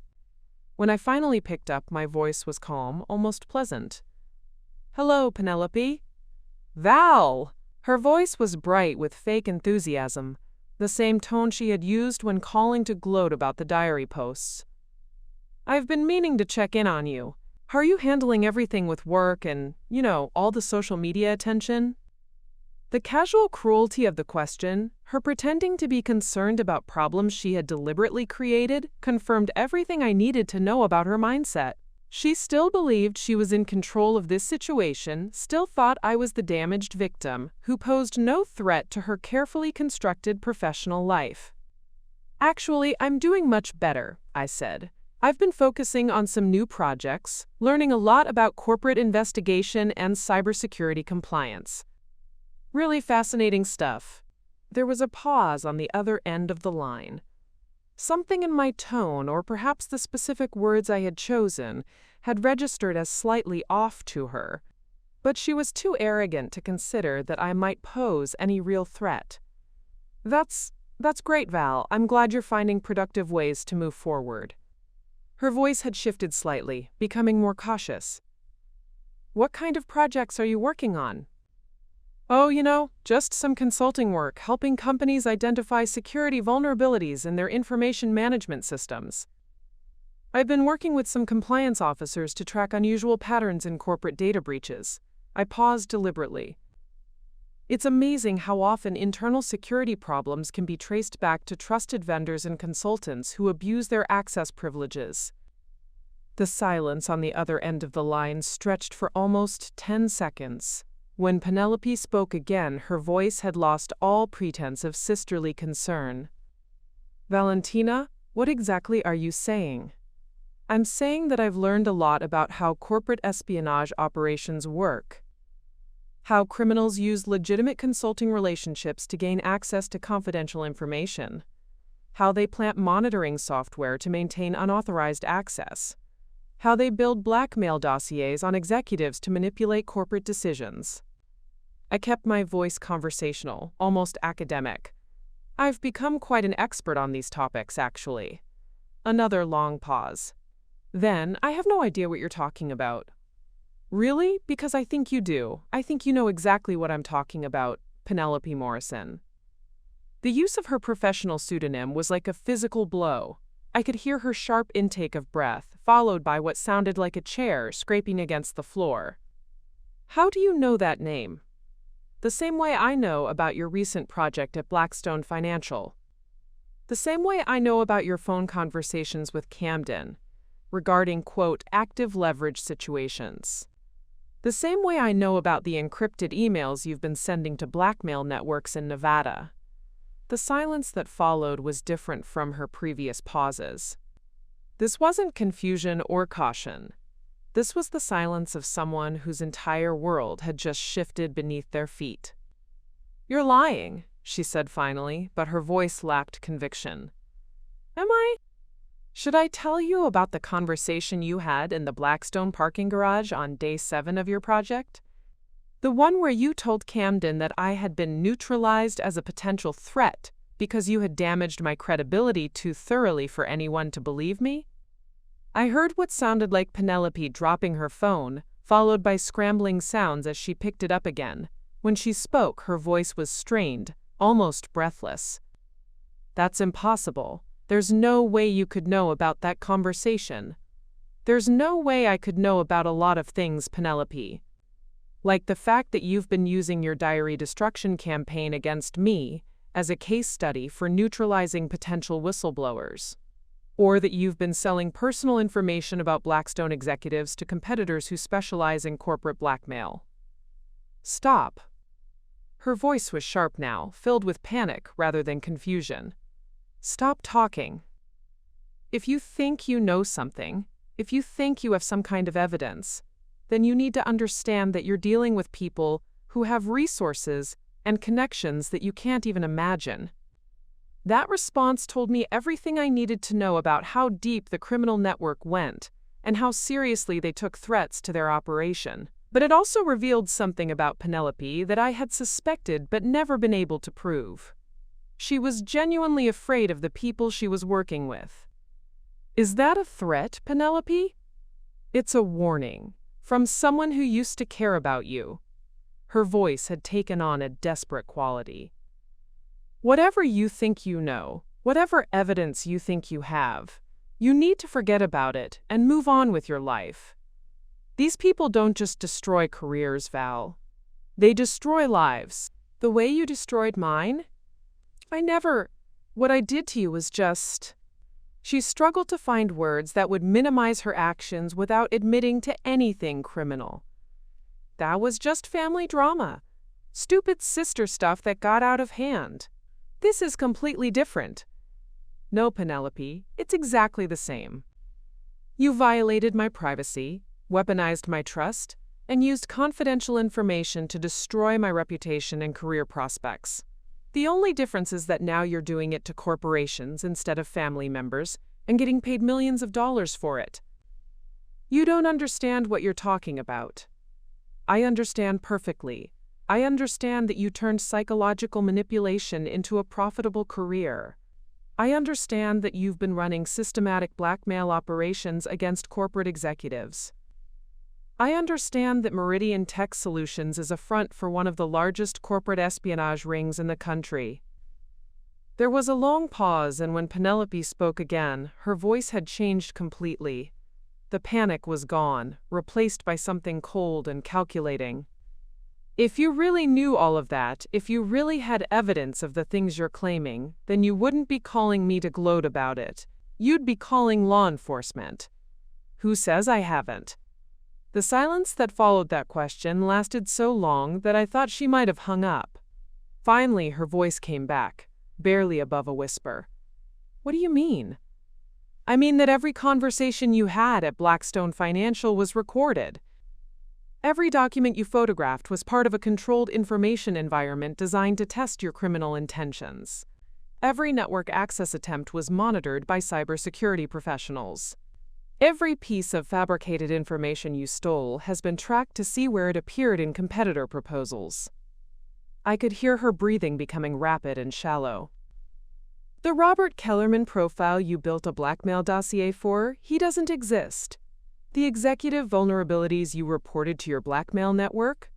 When I finally picked up, my voice was calm, almost pleasant. "Hello, Penelope." "Val!" Her voice was bright with fake enthusiasm, the same tone she had used when calling to gloat about the diary posts. "I've been meaning to check in on you. How are you handling everything with work and, all the social media attention?" The casual cruelty of the question, her pretending to be concerned about problems she had deliberately created, confirmed everything I needed to know about her mindset. She still believed she was in control of this situation, still thought I was the damaged victim, who posed no threat to her carefully constructed professional life. "Actually, I'm doing much better," I said, I've been focusing on some new projects, learning a lot about corporate investigation and cybersecurity compliance. Really fascinating stuff. There was a pause on the other end of the line. Something in my tone, or perhaps the specific words I had chosen, had registered as slightly off to her. But she was too arrogant to consider that I might pose any real threat. That's great, Val. I'm glad you're finding productive ways to move forward. Her voice had shifted slightly, becoming more cautious. What kind of projects are you working on? Oh, just some consulting work, helping companies identify security vulnerabilities in their information management systems. I've been working with some compliance officers to track unusual patterns in corporate data breaches. I paused deliberately. It's amazing how often internal security problems can be traced back to trusted vendors and consultants who abuse their access privileges. The silence on the other end of the line stretched for almost 10 seconds. When Penelope spoke again, her voice had lost all pretense of sisterly concern. Valentina, what exactly are you saying? I'm saying that I've learned a lot about how corporate espionage operations work. How criminals use legitimate consulting relationships to gain access to confidential information. How they plant monitoring software to maintain unauthorized access. How they build blackmail dossiers on executives to manipulate corporate decisions. I kept my voice conversational, almost academic. I've become quite an expert on these topics, actually. Another long pause. Then, I have no idea what you're talking about. Really? Because I think you do. I think you know exactly what I'm talking about, Penelope Morrison. The use of her professional pseudonym was like a physical blow. I could hear her sharp intake of breath, followed by what sounded like a chair scraping against the floor. How do you know that name? The same way I know about your recent project at Blackstone Financial. The same way I know about your phone conversations with Camden, regarding, quote, active leverage situations. The same way I know about the encrypted emails you've been sending to blackmail networks in Nevada. The silence that followed was different from her previous pauses. This wasn't confusion or caution. This was the silence of someone whose entire world had just shifted beneath their feet. You're lying, she said finally, but her voice lacked conviction. Am I? Should I tell you about the conversation you had in the Blackstone parking garage on day 7 of your project? The one where you told Camden that I had been neutralized as a potential threat because you had damaged my credibility too thoroughly for anyone to believe me? I heard what sounded like Penelope dropping her phone, followed by scrambling sounds as she picked it up again. When she spoke, her voice was strained, almost breathless. That's impossible. There's no way you could know about that conversation. There's no way I could know about a lot of things, Penelope. Like the fact that you've been using your diary destruction campaign against me as a case study for neutralizing potential whistleblowers. Or that you've been selling personal information about Blackstone executives to competitors who specialize in corporate blackmail. Stop. Her voice was sharp now, filled with panic rather than confusion. Stop talking. If you think you know something, if you think you have some kind of evidence, then you need to understand that you're dealing with people who have resources and connections that you can't even imagine. That response told me everything I needed to know about how deep the criminal network went and how seriously they took threats to their operation. But it also revealed something about Penelope that I had suspected but never been able to prove. She was genuinely afraid of the people she was working with. Is that a threat, Penelope? It's a warning from someone who used to care about you. Her voice had taken on a desperate quality. Whatever you think you know, whatever evidence you think you have, you need to forget about it and move on with your life. These people don't just destroy careers, Val. They destroy lives. The way you destroyed mine? What I did to you was just... She struggled to find words that would minimize her actions without admitting to anything criminal. That was just family drama. Stupid sister stuff that got out of hand. This is completely different. No, Penelope, it's exactly the same. You violated my privacy, weaponized my trust, and used confidential information to destroy my reputation and career prospects. The only difference is that now you're doing it to corporations instead of family members and getting paid millions of dollars for it. You don't understand what you're talking about. I understand perfectly. I understand that you turned psychological manipulation into a profitable career. I understand that you've been running systematic blackmail operations against corporate executives. I understand that Meridian Tech Solutions is a front for one of the largest corporate espionage rings in the country. There was a long pause, and when Penelope spoke again, her voice had changed completely. The panic was gone, replaced by something cold and calculating. If you really knew all of that, if you really had evidence of the things you're claiming, then you wouldn't be calling me to gloat about it. You'd be calling law enforcement. Who says I haven't? The silence that followed that question lasted so long that I thought she might have hung up. Finally, her voice came back, barely above a whisper. What do you mean? I mean that every conversation you had at Blackstone Financial was recorded. Every document you photographed was part of a controlled information environment designed to test your criminal intentions. Every network access attempt was monitored by cybersecurity professionals. Every piece of fabricated information you stole has been tracked to see where it appeared in competitor proposals. I could hear her breathing becoming rapid and shallow. The Robert Kellerman profile you built a blackmail dossier for, he doesn't exist. The executive vulnerabilities you reported to your blackmail network,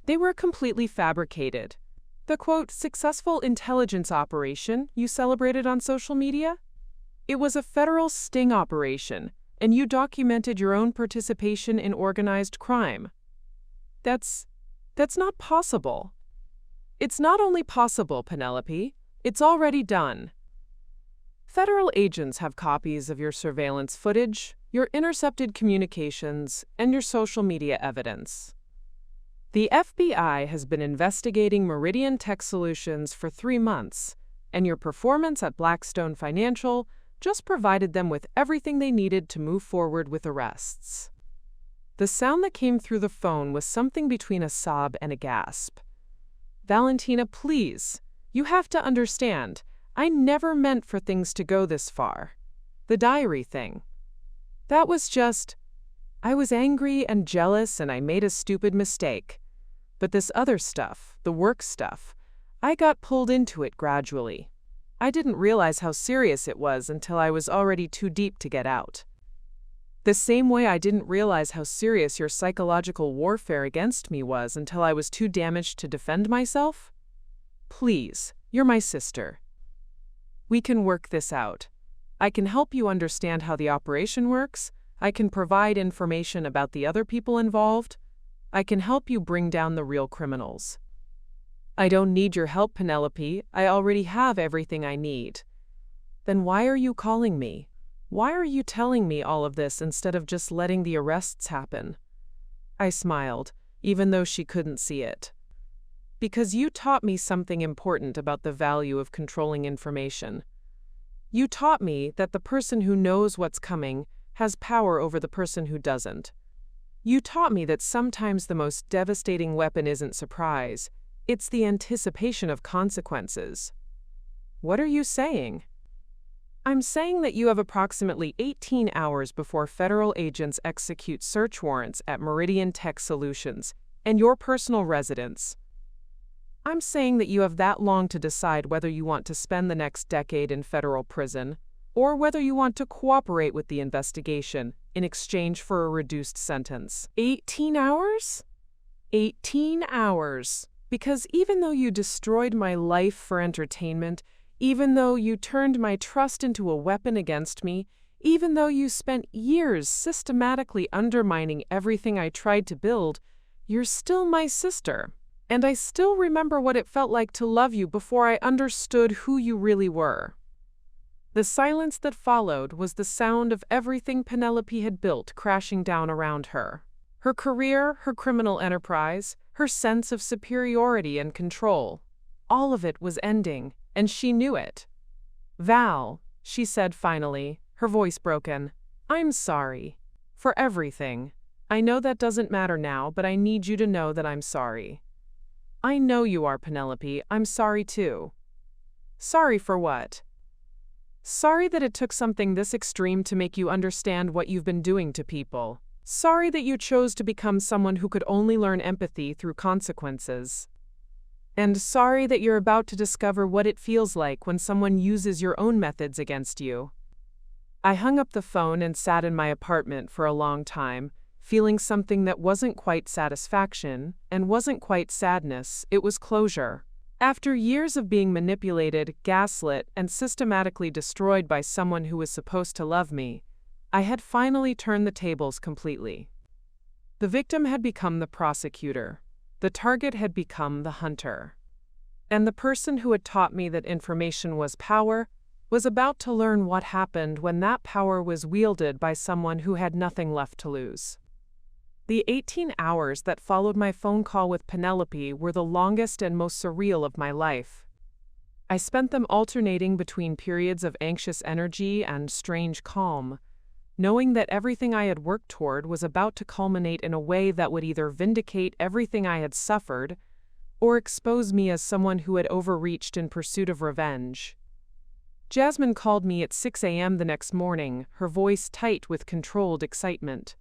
they were completely fabricated. The quote, successful intelligence operation you celebrated on social media? It was a federal sting operation, and you documented your own participation in organized crime. That's not possible. It's not only possible, Penelope, it's already done. Federal agents have copies of your surveillance footage, your intercepted communications, and your social media evidence. The FBI has been investigating Meridian Tech Solutions for 3 months, and your performance at Blackstone Financial just provided them with everything they needed to move forward with arrests. The sound that came through the phone was something between a sob and a gasp. Valentina, please, you have to understand, I never meant for things to go this far. The diary thing. That was just, I was angry and jealous and I made a stupid mistake. But this other stuff, the work stuff, I got pulled into it gradually. I didn't realize how serious it was until I was already too deep to get out. The same way I didn't realize how serious your psychological warfare against me was until I was too damaged to defend myself. Please, you're my sister. We can work this out. I can help you understand how the operation works. I can provide information about the other people involved. I can help you bring down the real criminals. I don't need your help, Penelope. I already have everything I need. Then why are you calling me? Why are you telling me all of this instead of just letting the arrests happen? I smiled, even though she couldn't see it. Because you taught me something important about the value of controlling information. You taught me that the person who knows what's coming has power over the person who doesn't. You taught me that sometimes the most devastating weapon isn't surprise, it's the anticipation of consequences. What are you saying? I'm saying that you have approximately 18 hours before federal agents execute search warrants at Meridian Tech Solutions and your personal residence. I'm saying that you have that long to decide whether you want to spend the next decade in federal prison or whether you want to cooperate with the investigation in exchange for a reduced sentence. 18 hours? 18 hours. Because even though you destroyed my life for entertainment, even though you turned my trust into a weapon against me, even though you spent years systematically undermining everything I tried to build, you're still my sister. And I still remember what it felt like to love you before I understood who you really were. The silence that followed was the sound of everything Penelope had built crashing down around her. Her career, her criminal enterprise, her sense of superiority and control. All of it was ending, and she knew it. Val, she said finally, her voice broken, I'm sorry. For everything. I know that doesn't matter now, but I need you to know that I'm sorry. I know you are, Penelope. I'm sorry too. Sorry for what? Sorry that it took something this extreme to make you understand what you've been doing to people. Sorry that you chose to become someone who could only learn empathy through consequences. And sorry that you're about to discover what it feels like when someone uses your own methods against you. I hung up the phone and sat in my apartment for a long time, feeling something that wasn't quite satisfaction and wasn't quite sadness, it was closure. After years of being manipulated, gaslit, and systematically destroyed by someone who was supposed to love me, I had finally turned the tables completely. The victim had become the prosecutor. The target had become the hunter. And the person who had taught me that information was power was about to learn what happened when that power was wielded by someone who had nothing left to lose. The 18 hours that followed my phone call with Penelope were the longest and most surreal of my life. I spent them alternating between periods of anxious energy and strange calm, knowing that everything I had worked toward was about to culminate in a way that would either vindicate everything I had suffered or expose me as someone who had overreached in pursuit of revenge. Jasmine called me at 6 a.m. the next morning, her voice tight with controlled excitement.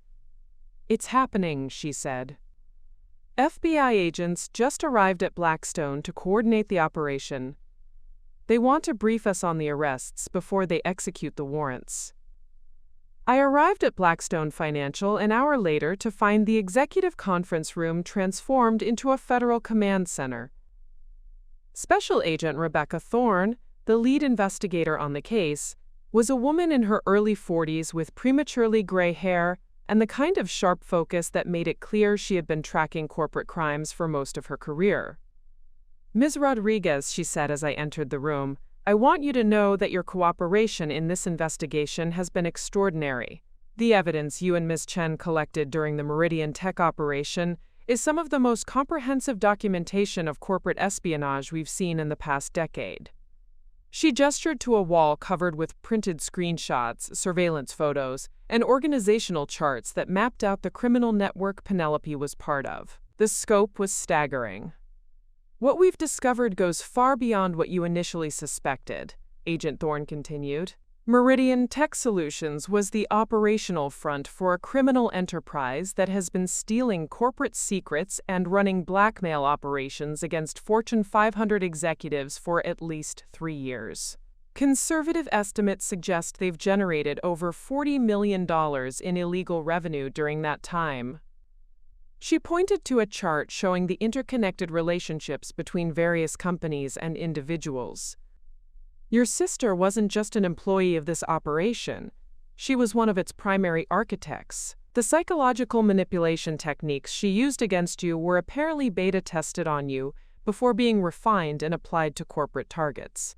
"It's happening," she said. "FBI agents just arrived at Blackstone to coordinate the operation. They want to brief us on the arrests before they execute the warrants." I arrived at Blackstone Financial an hour later to find the executive conference room transformed into a federal command center. Special Agent Rebecca Thorne, the lead investigator on the case, was a woman in her early 40s with prematurely gray hair and the kind of sharp focus that made it clear she had been tracking corporate crimes for most of her career. "Ms. Rodriguez," she said as I entered the room, "I want you to know that your cooperation in this investigation has been extraordinary. The evidence you and Ms. Chen collected during the Meridian Tech operation is some of the most comprehensive documentation of corporate espionage we've seen in the past decade." She gestured to a wall covered with printed screenshots, surveillance photos, and organizational charts that mapped out the criminal network Penelope was part of. The scope was staggering. "What we've discovered goes far beyond what you initially suspected," Agent Thorne continued. "Meridian Tech Solutions was the operational front for a criminal enterprise that has been stealing corporate secrets and running blackmail operations against Fortune 500 executives for at least 3 years. Conservative estimates suggest they've generated over $40 million in illegal revenue during that time." She pointed to a chart showing the interconnected relationships between various companies and individuals. "Your sister wasn't just an employee of this operation. She was one of its primary architects. The psychological manipulation techniques she used against you were apparently beta tested on you before being refined and applied to corporate targets."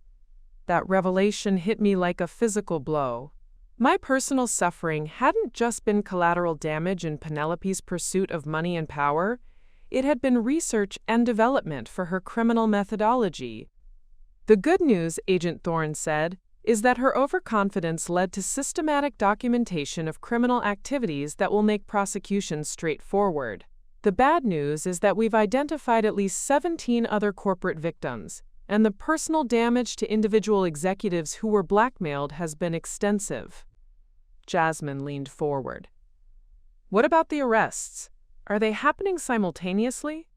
That revelation hit me like a physical blow. My personal suffering hadn't just been collateral damage in Penelope's pursuit of money and power, it had been research and development for her criminal methodology. "The good news," Agent Thorne said, "is that her overconfidence led to systematic documentation of criminal activities that will make prosecutions straightforward. The bad news is that we've identified at least 17 other corporate victims, and the personal damage to individual executives who were blackmailed has been extensive." Jasmine leaned forward. "What about the arrests? Are they happening simultaneously?"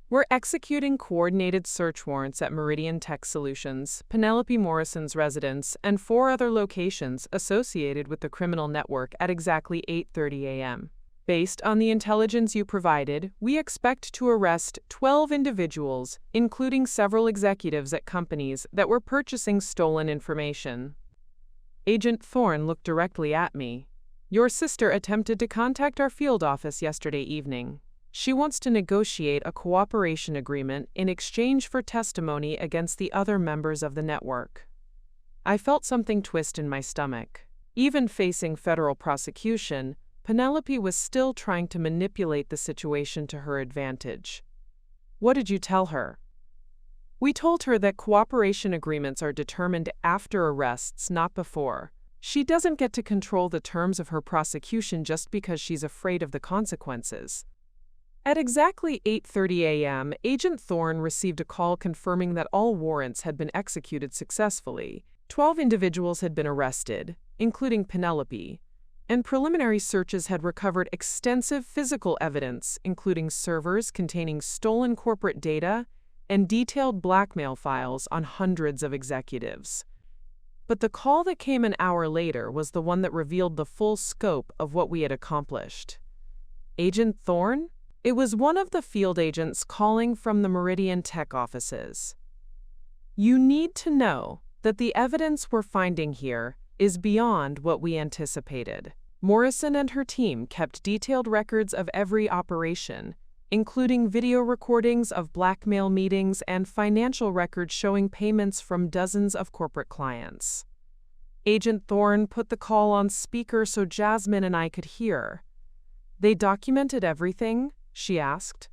"We're executing coordinated search warrants at Meridian Tech Solutions, Penelope Morrison's residence, and 4 other locations associated with the criminal network at exactly 8:30 a.m. Based on the intelligence you provided, we expect to arrest 12 individuals, including several executives at companies that were purchasing stolen information." Agent Thorne looked directly at me. "Your sister attempted to contact our field office yesterday evening. She wants to negotiate a cooperation agreement in exchange for testimony against the other members of the network." I felt something twist in my stomach. Even facing federal prosecution, Penelope was still trying to manipulate the situation to her advantage. "What did you tell her?" "We told her that cooperation agreements are determined after arrests, not before. She doesn't get to control the terms of her prosecution just because she's afraid of the consequences. At exactly 8:30 a.m., Agent Thorne received a call confirming that all warrants had been executed successfully. 12 individuals had been arrested, including Penelope, and preliminary searches had recovered extensive physical evidence, including servers containing stolen corporate data and detailed blackmail files on hundreds of executives. But the call that came an hour later was the one that revealed the full scope of what we had accomplished. Agent Thorne? It was one of the field agents calling from the Meridian Tech offices. You need to know that the evidence we're finding here is beyond what we anticipated. Morrison and her team kept detailed records of every operation, including video recordings of blackmail meetings and financial records showing payments from dozens of corporate clients. Agent Thorne put the call on speaker so Jasmine and I could hear. They documented everything? She asked.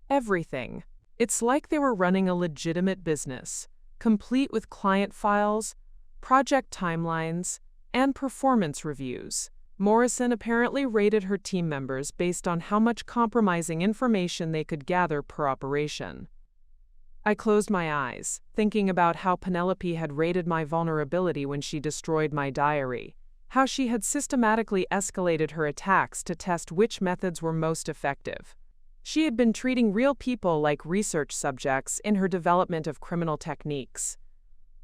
Everything. It's like they were running a legitimate business, complete with client files, project timelines, and performance reviews. Morrison apparently rated her team members based on how much compromising information they could gather per operation. I closed my eyes, thinking about how Penelope had rated my vulnerability when she destroyed my diary, how she had systematically escalated her attacks to test which methods were most effective. She had been treating real people like research subjects in her development of criminal techniques.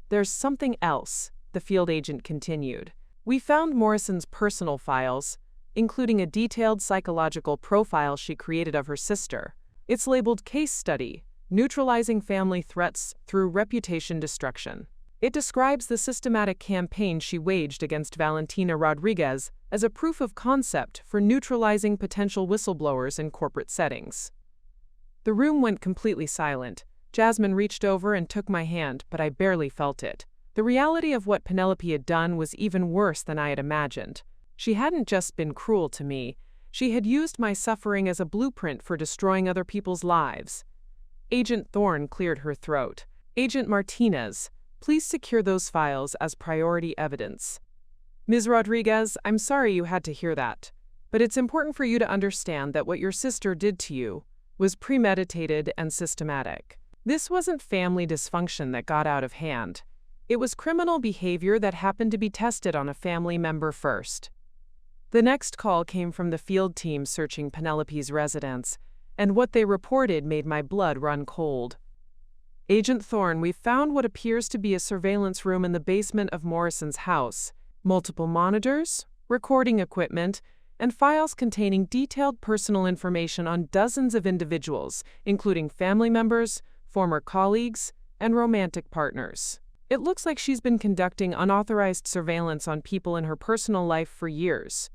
There's something else, the field agent continued. We found Morrison's personal files, including a detailed psychological profile she created of her sister. It's labeled Case Study, Neutralizing Family Threats Through Reputation Destruction. It describes the systematic campaign she waged against Valentina Rodriguez as a proof of concept for neutralizing potential whistleblowers in corporate settings. The room went completely silent. Jasmine reached over and took my hand, but I barely felt it. The reality of what Penelope had done was even worse than I had imagined. She hadn't just been cruel to me, she had used my suffering as a blueprint for destroying other people's lives. Agent Thorne cleared her throat. Agent Martinez, please secure those files as priority evidence. Ms. Rodriguez, I'm sorry you had to hear that, but it's important for you to understand that what your sister did to you was premeditated and systematic. This wasn't family dysfunction that got out of hand. It was criminal behavior that happened to be tested on a family member first. The next call came from the field team searching Penelope's residence, and what they reported made my blood run cold. Agent Thorne, we found what appears to be a surveillance room in the basement of Morrison's house. Multiple monitors, recording equipment, and files containing detailed personal information on dozens of individuals, including family members, former colleagues, and romantic partners. It looks like she's been conducting unauthorized surveillance on people in her personal life for years.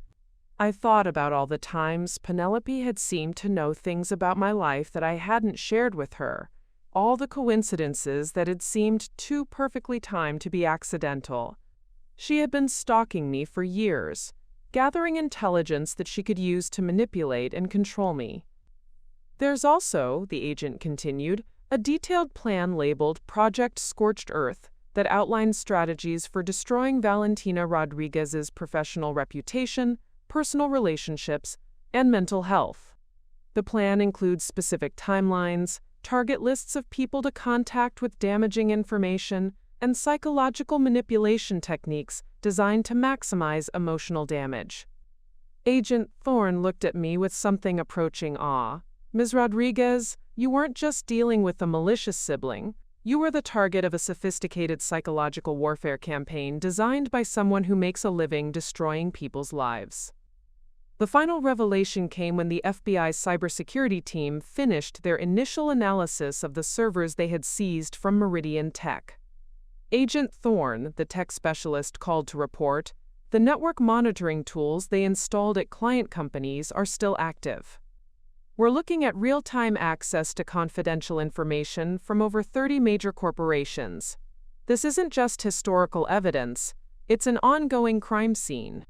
I thought about all the times Penelope had seemed to know things about my life that I hadn't shared with her. All the coincidences that had seemed too perfectly timed to be accidental. She had been stalking me for years, gathering intelligence that she could use to manipulate and control me. There's also, the agent continued, a detailed plan labeled Project Scorched Earth that outlines strategies for destroying Valentina Rodriguez's professional reputation, personal relationships, and mental health. The plan includes specific timelines, target lists of people to contact with damaging information, and psychological manipulation techniques designed to maximize emotional damage. Agent Thorne looked at me with something approaching awe. Ms. Rodriguez, you weren't just dealing with a malicious sibling. You were the target of a sophisticated psychological warfare campaign designed by someone who makes a living destroying people's lives. The final revelation came when the FBI's cybersecurity team finished their initial analysis of the servers they had seized from Meridian Tech. Agent Thorne, the tech specialist, called to report, the network monitoring tools they installed at client companies are still active. We're looking at real-time access to confidential information from over 30 major corporations. This isn't just historical evidence, it's an ongoing crime scene.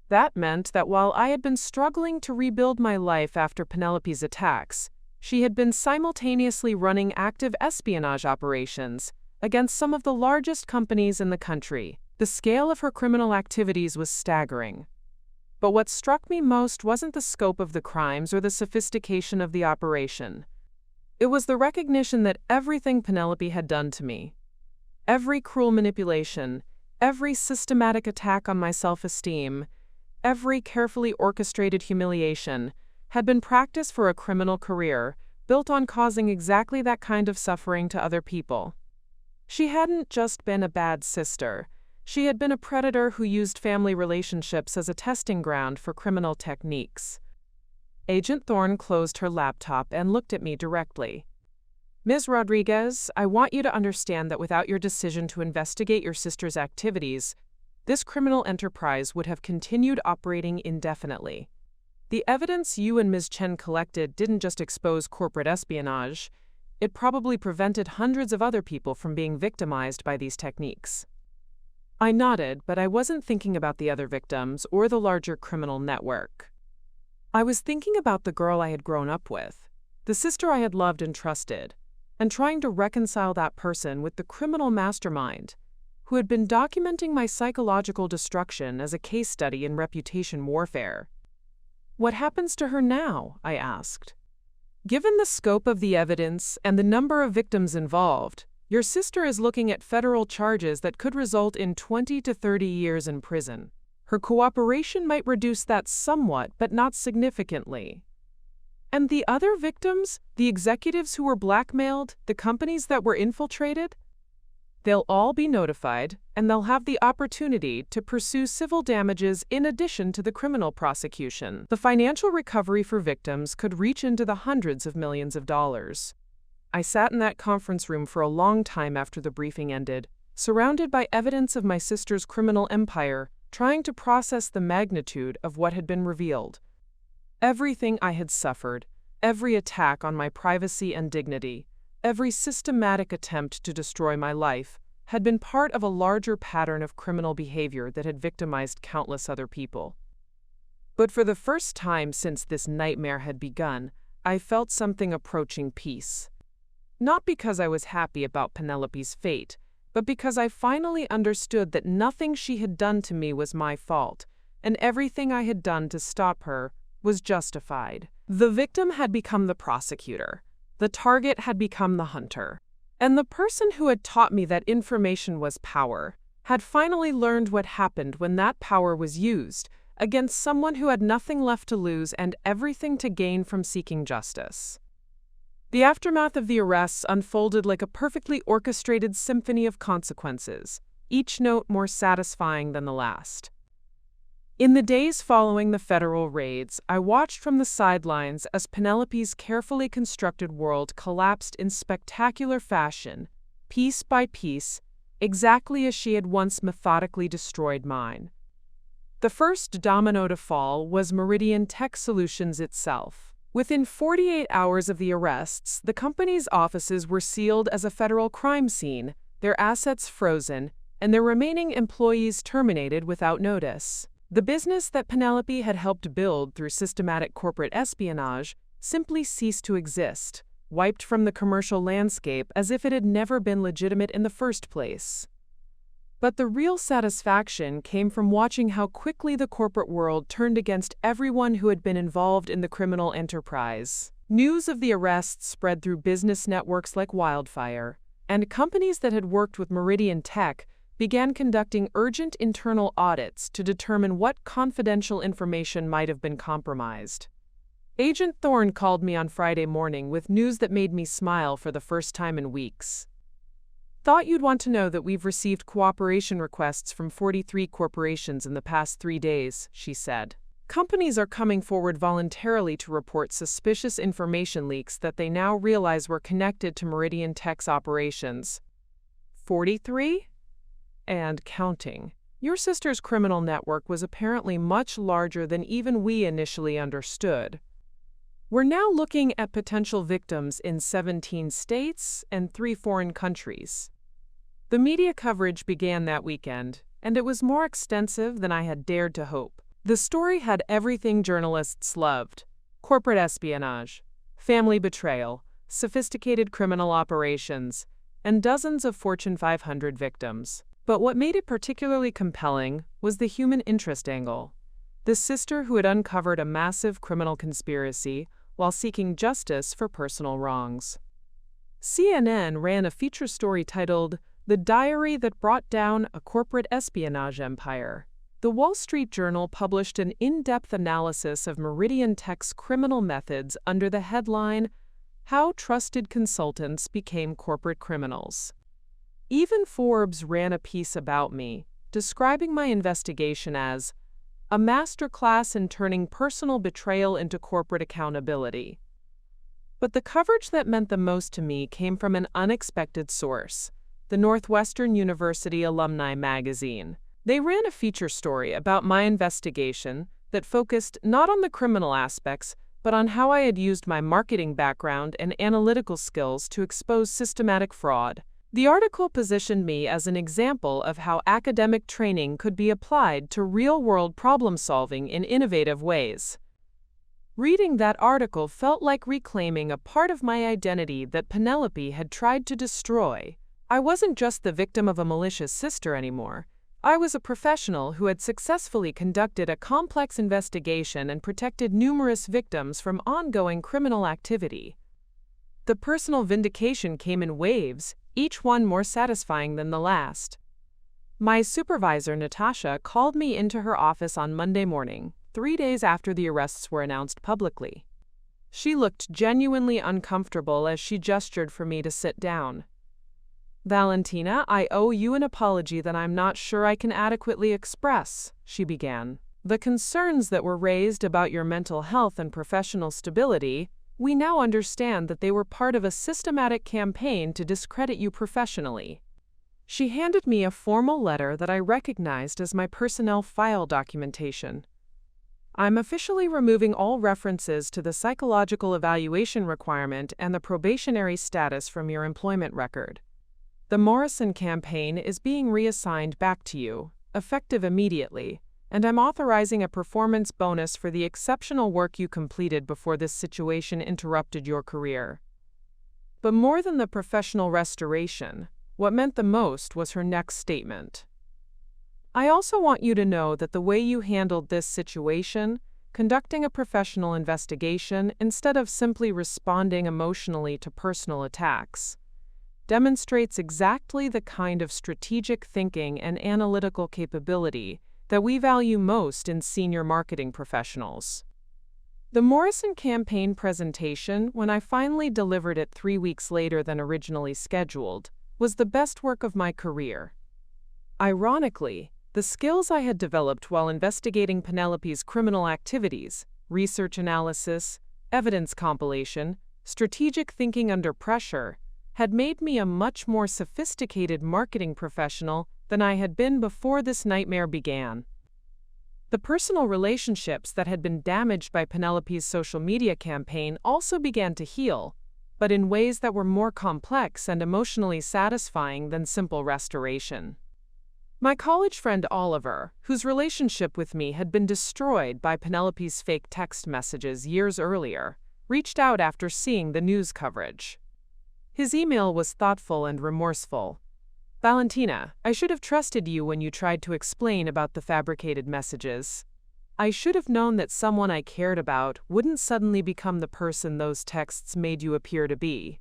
That meant that while I had been struggling to rebuild my life after Penelope's attacks, she had been simultaneously running active espionage operations against some of the largest companies in the country. The scale of her criminal activities was staggering. But what struck me most wasn't the scope of the crimes or the sophistication of the operation. It was the recognition that everything Penelope had done to me, every cruel manipulation, every systematic attack on my self-esteem, every carefully orchestrated humiliation, had been practiced for a criminal career, built on causing exactly that kind of suffering to other people. She hadn't just been a bad sister. She had been a predator who used family relationships as a testing ground for criminal techniques. Agent Thorne closed her laptop and looked at me directly. "Ms. Rodriguez, I want you to understand that without your decision to investigate your sister's activities, this criminal enterprise would have continued operating indefinitely. The evidence you and Ms. Chen collected didn't just expose corporate espionage, it probably prevented hundreds of other people from being victimized by these techniques." I nodded, but I wasn't thinking about the other victims or the larger criminal network. I was thinking about the girl I had grown up with, the sister I had loved and trusted, and trying to reconcile that person with the criminal mastermind who had been documenting my psychological destruction as a case study in reputation warfare. "What happens to her now?" I asked. "Given the scope of the evidence and the number of victims involved, your sister is looking at federal charges that could result in 20 to 30 years in prison. Her cooperation might reduce that somewhat, but not significantly." "And the other victims, the executives who were blackmailed, the companies that were infiltrated?" "They'll all be notified, and they'll have the opportunity to pursue civil damages in addition to the criminal prosecution. The financial recovery for victims could reach into the hundreds of millions of dollars." I sat in that conference room for a long time after the briefing ended, surrounded by evidence of my sister's criminal empire, trying to process the magnitude of what had been revealed. Everything I had suffered, every attack on my privacy and dignity, every systematic attempt to destroy my life, had been part of a larger pattern of criminal behavior that had victimized countless other people. But for the first time since this nightmare had begun, I felt something approaching peace. Not because I was happy about Penelope's fate, but because I finally understood that nothing she had done to me was my fault, and everything I had done to stop her was justified. The victim had become the prosecutor. The target had become the hunter. And the person who had taught me that information was power had finally learned what happened when that power was used against someone who had nothing left to lose and everything to gain from seeking justice. The aftermath of the arrests unfolded like a perfectly orchestrated symphony of consequences, each note more satisfying than the last. In the days following the federal raids, I watched from the sidelines as Penelope's carefully constructed world collapsed in spectacular fashion, piece by piece, exactly as she had once methodically destroyed mine. The first domino to fall was Meridian Tech Solutions itself. Within 48 hours of the arrests, the company's offices were sealed as a federal crime scene, their assets frozen, and their remaining employees terminated without notice. The business that Penelope had helped build through systematic corporate espionage simply ceased to exist, wiped from the commercial landscape as if it had never been legitimate in the first place. But the real satisfaction came from watching how quickly the corporate world turned against everyone who had been involved in the criminal enterprise. News of the arrests spread through business networks like wildfire, and companies that had worked with Meridian Tech began conducting urgent internal audits to determine what confidential information might have been compromised. Agent Thorne called me on Friday morning with news that made me smile for the first time in weeks. "Thought you'd want to know that we've received cooperation requests from 43 corporations in the past 3 days," she said. "Companies are coming forward voluntarily to report suspicious information leaks that they now realize were connected to Meridian Tech's operations." 43? And counting. Your sister's criminal network was apparently much larger than even we initially understood. We're now looking at potential victims in 17 states and 3 foreign countries. The media coverage began that weekend, and it was more extensive than I had dared to hope. The story had everything journalists loved: corporate espionage, family betrayal, sophisticated criminal operations, and dozens of Fortune 500 victims. But what made it particularly compelling was the human interest angle. The sister who had uncovered a massive criminal conspiracy while seeking justice for personal wrongs. CNN ran a feature story titled, "The Diary That Brought Down a Corporate Espionage Empire." The Wall Street Journal published an in-depth analysis of Meridian Tech's criminal methods under the headline, "How Trusted Consultants Became Corporate Criminals." Even Forbes ran a piece about me, describing my investigation as a masterclass in turning personal betrayal into corporate accountability. But the coverage that meant the most to me came from an unexpected source, the Northwestern University Alumni Magazine. They ran a feature story about my investigation that focused not on the criminal aspects, but on how I had used my marketing background and analytical skills to expose systematic fraud. The article positioned me as an example of how academic training could be applied to real-world problem-solving in innovative ways. Reading that article felt like reclaiming a part of my identity that Penelope had tried to destroy. I wasn't just the victim of a malicious sister anymore. I was a professional who had successfully conducted a complex investigation and protected numerous victims from ongoing criminal activity. The personal vindication came in waves, each one more satisfying than the last. My supervisor, Natasha, called me into her office on Monday morning, 3 days after the arrests were announced publicly. She looked genuinely uncomfortable as she gestured for me to sit down. "Valentina, I owe you an apology that I'm not sure I can adequately express," she began. "The concerns that were raised about your mental health and professional stability, we now understand that they were part of a systematic campaign to discredit you professionally." She handed me a formal letter that I recognized as my personnel file documentation. "I'm officially removing all references to the psychological evaluation requirement and the probationary status from your employment record. The Morrison campaign is being reassigned back to you, effective immediately, and I'm authorizing a performance bonus for the exceptional work you completed before this situation interrupted your career." But more than the professional restoration, what meant the most was her next statement. "I also want you to know that the way you handled this situation, conducting a professional investigation instead of simply responding emotionally to personal attacks, demonstrates exactly the kind of strategic thinking and analytical capability that we value most in senior marketing professionals." The Morrison campaign presentation, when I finally delivered it 3 weeks later than originally scheduled, was the best work of my career. Ironically, the skills I had developed while investigating Penelope's criminal activities, research analysis, evidence compilation, strategic thinking under pressure, had made me a much more sophisticated marketing professional than I had been before this nightmare began. The personal relationships that had been damaged by Penelope's social media campaign also began to heal, but in ways that were more complex and emotionally satisfying than simple restoration. My college friend Oliver, whose relationship with me had been destroyed by Penelope's fake text messages years earlier, reached out after seeing the news coverage. His email was thoughtful and remorseful. "Valentina, I should have trusted you when you tried to explain about the fabricated messages. I should have known that someone I cared about wouldn't suddenly become the person those texts made you appear to be.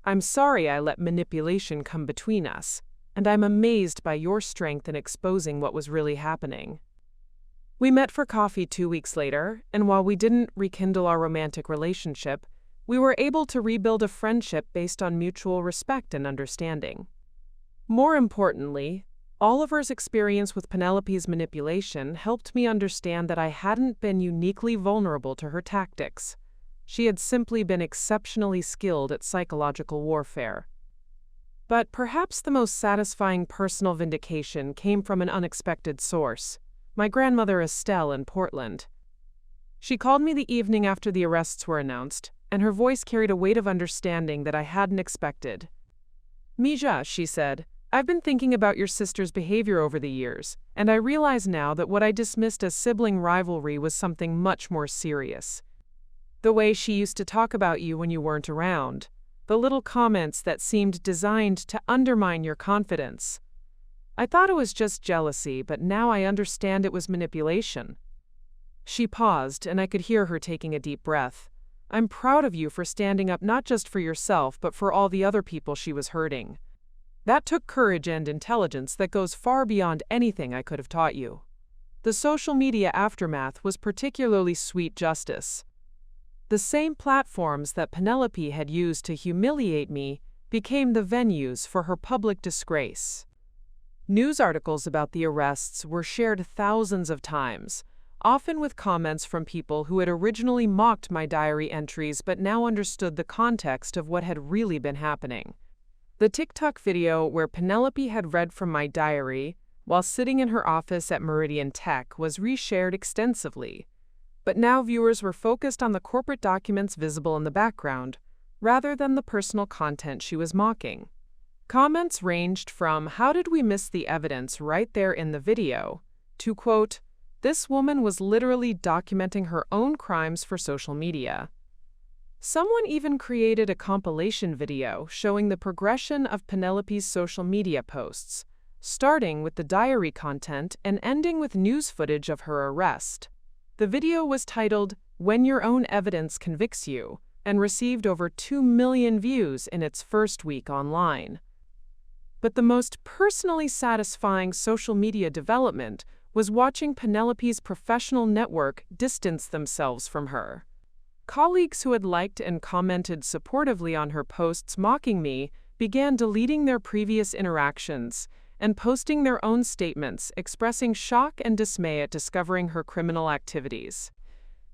I'm sorry I let manipulation come between us, and I'm amazed by your strength in exposing what was really happening." We met for coffee 2 weeks later, and while we didn't rekindle our romantic relationship, we were able to rebuild a friendship based on mutual respect and understanding. More importantly, Oliver's experience with Penelope's manipulation helped me understand that I hadn't been uniquely vulnerable to her tactics. She had simply been exceptionally skilled at psychological warfare. But perhaps the most satisfying personal vindication came from an unexpected source, my grandmother Estelle in Portland. She called me the evening after the arrests were announced, and her voice carried a weight of understanding that I hadn't expected. "Mija," she said, "I've been thinking about your sister's behavior over the years, and I realize now that what I dismissed as sibling rivalry was something much more serious. The way she used to talk about you when you weren't around, the little comments that seemed designed to undermine your confidence. I thought it was just jealousy, but now I understand it was manipulation." She paused, and I could hear her taking a deep breath. "I'm proud of you for standing up not just for yourself, but for all the other people she was hurting. That took courage and intelligence that goes far beyond anything I could have taught you." The social media aftermath was particularly sweet justice. The same platforms that Penelope had used to humiliate me became the venues for her public disgrace. News articles about the arrests were shared thousands of times, often with comments from people who had originally mocked my diary entries but now understood the context of what had really been happening. The TikTok video where Penelope had read from my diary while sitting in her office at Meridian Tech was reshared extensively, but now viewers were focused on the corporate documents visible in the background, rather than the personal content she was mocking. Comments ranged from, "How did we miss the evidence right there in the video?" to, quote, "This woman was literally documenting her own crimes for social media." Someone even created a compilation video showing the progression of Penelope's social media posts, starting with the diary content and ending with news footage of her arrest. The video was titled, "When Your Own Evidence Convicts You," and received over 2 million views in its first week online. But the most personally satisfying social media development was watching Penelope's professional network distance themselves from her. Colleagues who had liked and commented supportively on her posts mocking me began deleting their previous interactions and posting their own statements expressing shock and dismay at discovering her criminal activities.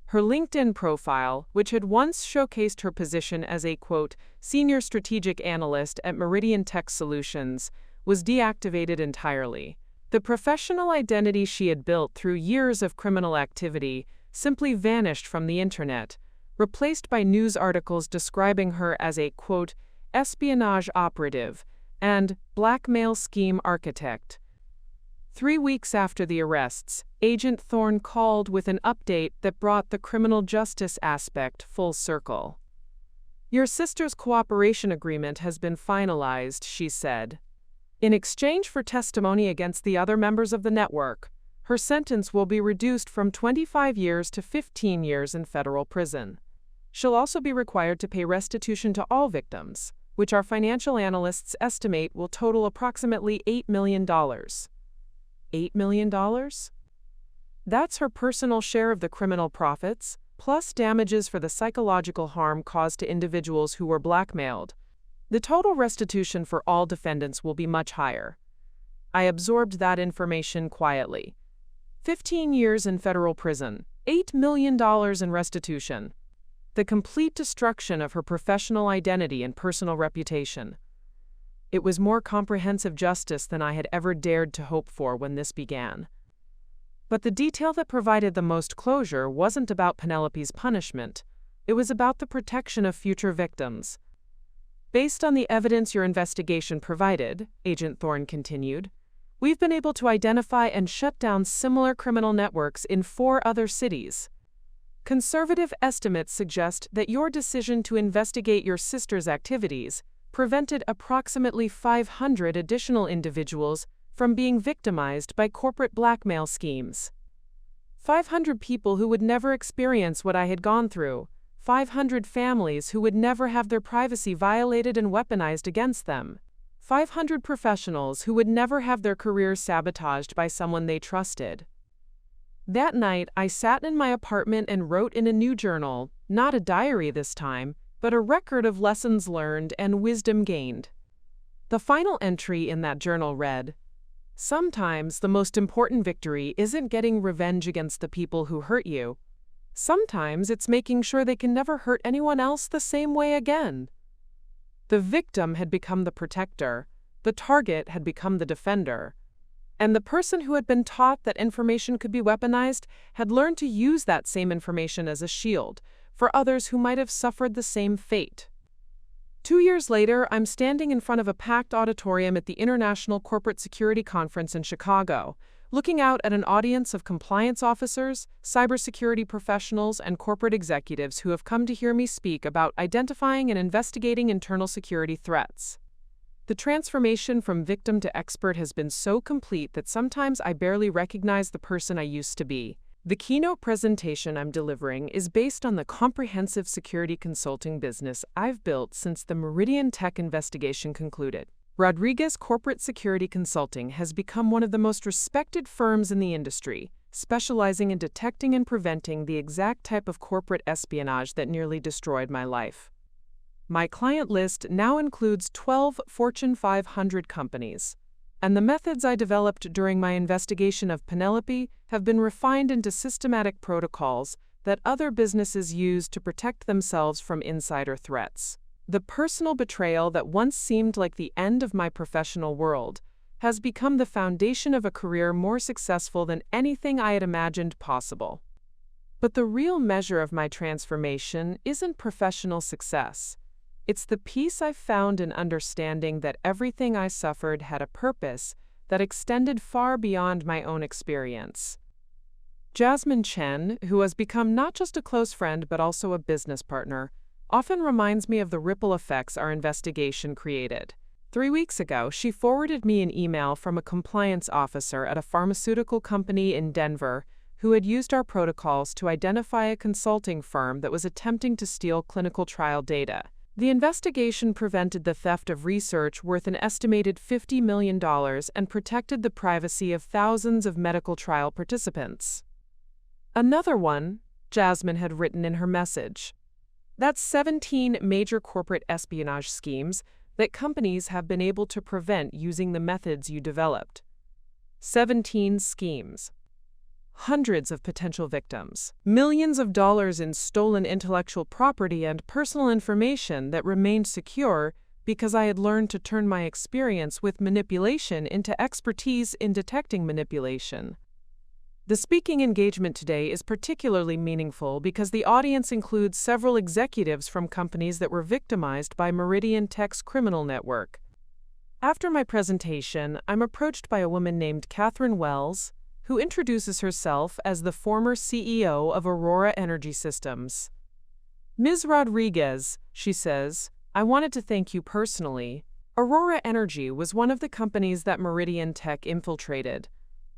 Her LinkedIn profile, which had once showcased her position as a, quote, "senior strategic analyst at Meridian Tech Solutions," was deactivated entirely. The professional identity she had built through years of criminal activity simply vanished from the internet, replaced by news articles describing her as a, quote, "espionage operative" and blackmail scheme architect. 3 weeks after the arrests, Agent Thorne called with an update that brought the criminal justice aspect full circle. "Your sister's cooperation agreement has been finalized," she said. "In exchange for testimony against the other members of the network, her sentence will be reduced from 25 years to 15 years in federal prison. She'll also be required to pay restitution to all victims, which our financial analysts estimate will total approximately $8 million. $8 million? That's her personal share of the criminal profits, plus damages for the psychological harm caused to individuals who were blackmailed. The total restitution for all defendants will be much higher." I absorbed that information quietly. 15 years in federal prison, $8 million in restitution. The complete destruction of her professional identity and personal reputation. It was more comprehensive justice than I had ever dared to hope for when this began. But the detail that provided the most closure wasn't about Penelope's punishment. It was about the protection of future victims. "Based on the evidence your investigation provided," Agent Thorne continued, "we've been able to identify and shut down similar criminal networks in 4 other cities. Conservative estimates suggest that your decision to investigate your sister's activities prevented approximately 500 additional individuals from being victimized by corporate blackmail schemes. 500 people who would never experience what I had gone through, 500 families who would never have their privacy violated and weaponized against them, 500 professionals who would never have their careers sabotaged by someone they trusted." That night, I sat in my apartment and wrote in a new journal, not a diary this time, but a record of lessons learned and wisdom gained. The final entry in that journal read, "Sometimes the most important victory isn't getting revenge against the people who hurt you. Sometimes it's making sure they can never hurt anyone else the same way again." The victim had become the protector, the target had become the defender, and the person who had been taught that information could be weaponized had learned to use that same information as a shield for others who might have suffered the same fate. 2 years later, I'm standing in front of a packed auditorium at the International Corporate Security Conference in Chicago, looking out at an audience of compliance officers, cybersecurity professionals, and corporate executives who have come to hear me speak about identifying and investigating internal security threats. The transformation from victim to expert has been so complete that sometimes I barely recognize the person I used to be. The keynote presentation I'm delivering is based on the comprehensive security consulting business I've built since the Meridian Tech investigation concluded. Rodriguez Corporate Security Consulting has become one of the most respected firms in the industry, specializing in detecting and preventing the exact type of corporate espionage that nearly destroyed my life. My client list now includes 12 Fortune 500 companies, and the methods I developed during my investigation of Penelope have been refined into systematic protocols that other businesses use to protect themselves from insider threats. The personal betrayal that once seemed like the end of my professional world has become the foundation of a career more successful than anything I had imagined possible. But the real measure of my transformation isn't professional success. It's the peace I've found in understanding that everything I suffered had a purpose that extended far beyond my own experience. Jasmine Chen, who has become not just a close friend but also a business partner, often reminds me of the ripple effects our investigation created. 3 weeks ago, she forwarded me an email from a compliance officer at a pharmaceutical company in Denver who had used our protocols to identify a consulting firm that was attempting to steal clinical trial data. The investigation prevented the theft of research worth an estimated $50 million and protected the privacy of thousands of medical trial participants. Another one, Jasmine had written in her message. That's 17 major corporate espionage schemes that companies have been able to prevent using the methods you developed. 17 schemes. Hundreds of potential victims. Millions of dollars in stolen intellectual property and personal information that remained secure because I had learned to turn my experience with manipulation into expertise in detecting manipulation. The speaking engagement today is particularly meaningful because the audience includes several executives from companies that were victimized by Meridian Tech's criminal network. After my presentation, I'm approached by a woman named Catherine Wells, who introduces herself as the former CEO of Aurora Energy Systems. Ms. Rodriguez, she says, I wanted to thank you personally. Aurora Energy was one of the companies that Meridian Tech infiltrated,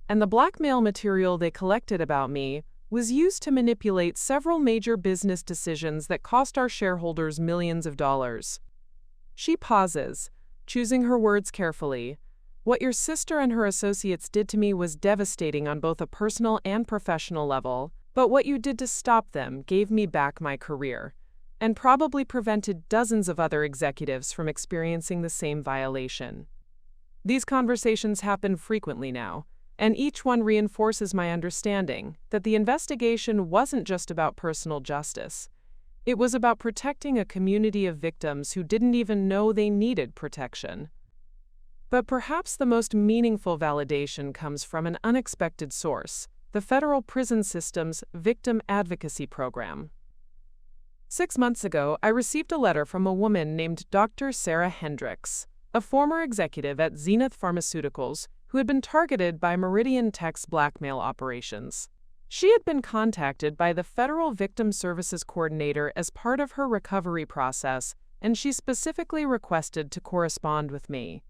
and the blackmail material they collected about me was used to manipulate several major business decisions that cost our shareholders millions of dollars. She pauses, choosing her words carefully. What your sister and her associates did to me was devastating on both a personal and professional level, but what you did to stop them gave me back my career, and probably prevented dozens of other executives from experiencing the same violation. These conversations happen frequently now, and each one reinforces my understanding that the investigation wasn't just about personal justice. It was about protecting a community of victims who didn't even know they needed protection. But perhaps the most meaningful validation comes from an unexpected source, the federal prison system's Victim Advocacy Program. 6 months ago, I received a letter from a woman named Dr. Sarah Hendricks, a former executive at Zenith Pharmaceuticals who had been targeted by Meridian Tech's blackmail operations. She had been contacted by the Federal Victim Services Coordinator as part of her recovery process, and she specifically requested to correspond with me.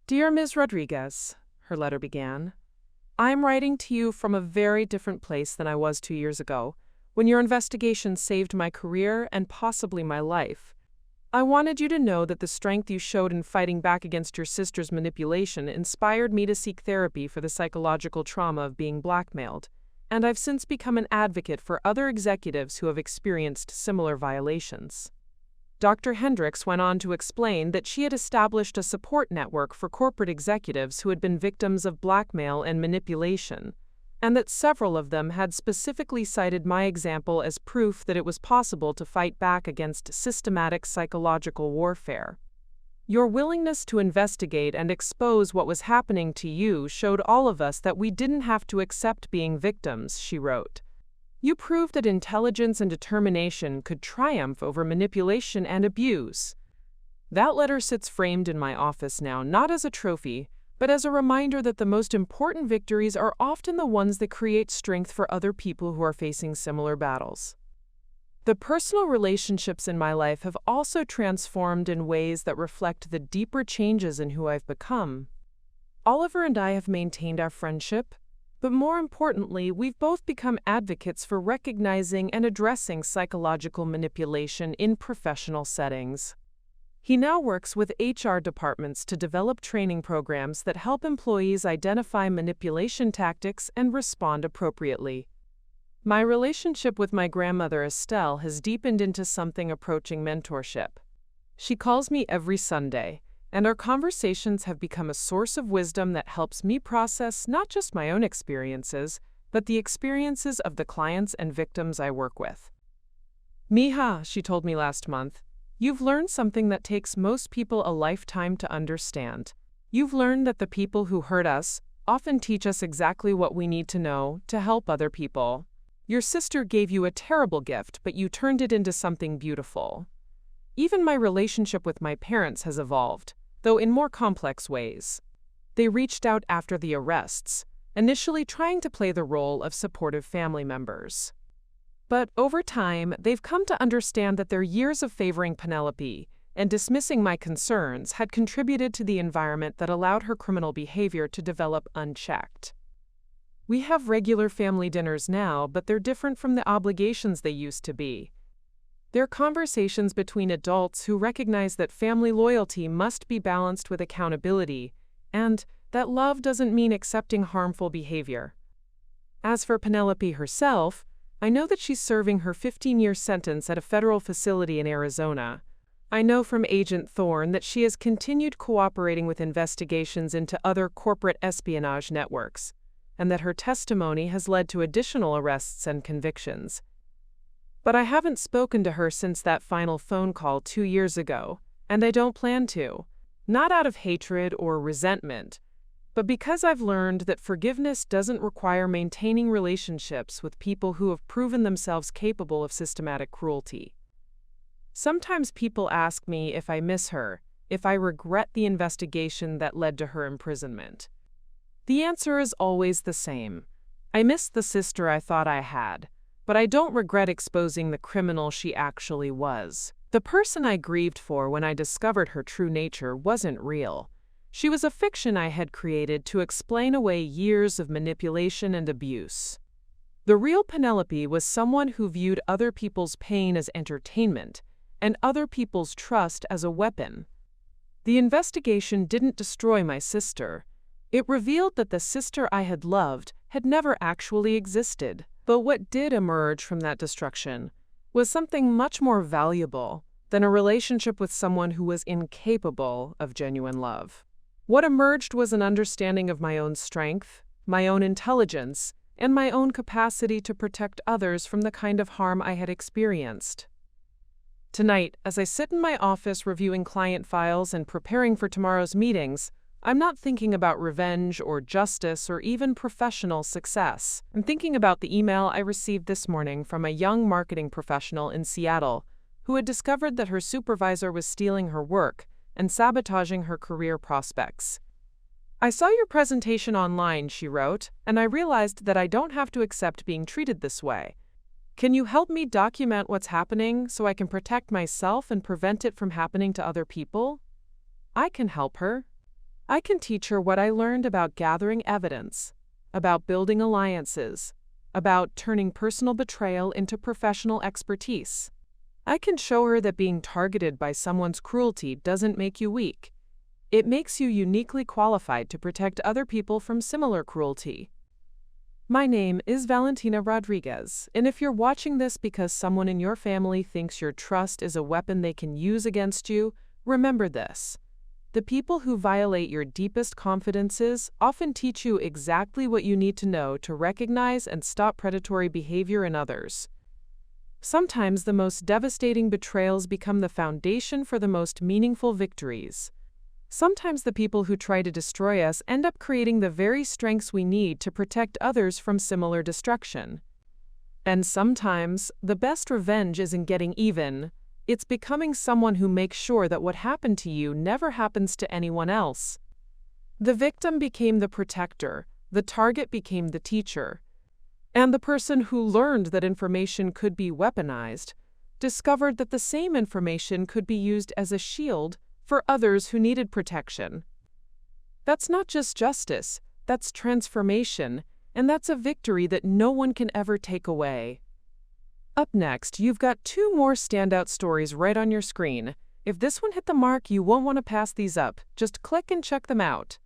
Dear Ms. Rodriguez, her letter began, I'm writing to you from a very different place than I was 2 years ago, when your investigation saved my career and possibly my life. I wanted you to know that the strength you showed in fighting back against your sister's manipulation inspired me to seek therapy for the psychological trauma of being blackmailed, and I've since become an advocate for other executives who have experienced similar violations. Dr. Hendricks went on to explain that she had established a support network for corporate executives who had been victims of blackmail and manipulation, and that several of them had specifically cited my example as proof that it was possible to fight back against systematic psychological warfare. Your willingness to investigate and expose what was happening to you showed all of us that we didn't have to accept being victims, she wrote. You proved that intelligence and determination could triumph over manipulation and abuse. That letter sits framed in my office now, not as a trophy, but as a reminder that the most important victories are often the ones that create strength for other people who are facing similar battles. The personal relationships in my life have also transformed in ways that reflect the deeper changes in who I've become. Oliver and I have maintained our friendship, but more importantly, we've both become advocates for recognizing and addressing psychological manipulation in professional settings. He now works with HR departments to develop training programs that help employees identify manipulation tactics and respond appropriately. My relationship with my grandmother Estelle has deepened into something approaching mentorship. She calls me every Sunday, and our conversations have become a source of wisdom that helps me process not just my own experiences, but the experiences of the clients and victims I work with. Mija, she told me last month, you've learned something that takes most people a lifetime to understand. You've learned that the people who hurt us often teach us exactly what we need to know to help other people. Your sister gave you a terrible gift, but you turned it into something beautiful. Even my relationship with my parents has evolved, though in more complex ways. They reached out after the arrests, initially trying to play the role of supportive family members. But over time, they've come to understand that their years of favoring Penelope and dismissing my concerns had contributed to the environment that allowed her criminal behavior to develop unchecked. We have regular family dinners now, but they're different from the obligations they used to be. They're conversations between adults who recognize that family loyalty must be balanced with accountability, and that love doesn't mean accepting harmful behavior. As for Penelope herself, I know that she's serving her 15-year sentence at a federal facility in Arizona. I know from Agent Thorne that she has continued cooperating with investigations into other corporate espionage networks, and that her testimony has led to additional arrests and convictions. But I haven't spoken to her since that final phone call 2 years ago, and I don't plan to, not out of hatred or resentment, but because I've learned that forgiveness doesn't require maintaining relationships with people who have proven themselves capable of systematic cruelty. Sometimes people ask me if I miss her, if I regret the investigation that led to her imprisonment. The answer is always the same. I miss the sister I thought I had, but I don't regret exposing the criminal she actually was. The person I grieved for when I discovered her true nature wasn't real. She was a fiction I had created to explain away years of manipulation and abuse. The real Penelope was someone who viewed other people's pain as entertainment and other people's trust as a weapon. The investigation didn't destroy my sister. It revealed that the sister I had loved had never actually existed. But what did emerge from that destruction was something much more valuable than a relationship with someone who was incapable of genuine love. What emerged was an understanding of my own strength, my own intelligence, and my own capacity to protect others from the kind of harm I had experienced. Tonight, as I sit in my office reviewing client files and preparing for tomorrow's meetings, I'm not thinking about revenge or justice or even professional success. I'm thinking about the email I received this morning from a young marketing professional in Seattle who had discovered that her supervisor was stealing her work and sabotaging her career prospects. I saw your presentation online, she wrote, and I realized that I don't have to accept being treated this way. Can you help me document what's happening so I can protect myself and prevent it from happening to other people? I can help her. I can teach her what I learned about gathering evidence, about building alliances, about turning personal betrayal into professional expertise. I can show her that being targeted by someone's cruelty doesn't make you weak. It makes you uniquely qualified to protect other people from similar cruelty. My name is Valentina Rodriguez, and if you're watching this because someone in your family thinks your trust is a weapon they can use against you, remember this. The people who violate your deepest confidences often teach you exactly what you need to know to recognize and stop predatory behavior in others. Sometimes the most devastating betrayals become the foundation for the most meaningful victories. Sometimes the people who try to destroy us end up creating the very strengths we need to protect others from similar destruction. And sometimes the best revenge isn't getting even. It's becoming someone who makes sure that what happened to you never happens to anyone else. The victim became the protector, the target became the teacher, and the person who learned that information could be weaponized discovered that the same information could be used as a shield for others who needed protection. That's not just justice, that's transformation, and that's a victory that no one can ever take away. Up next, you've got two more standout stories right on your screen. If this one hit the mark, you won't want to pass these up. Just click and check them out.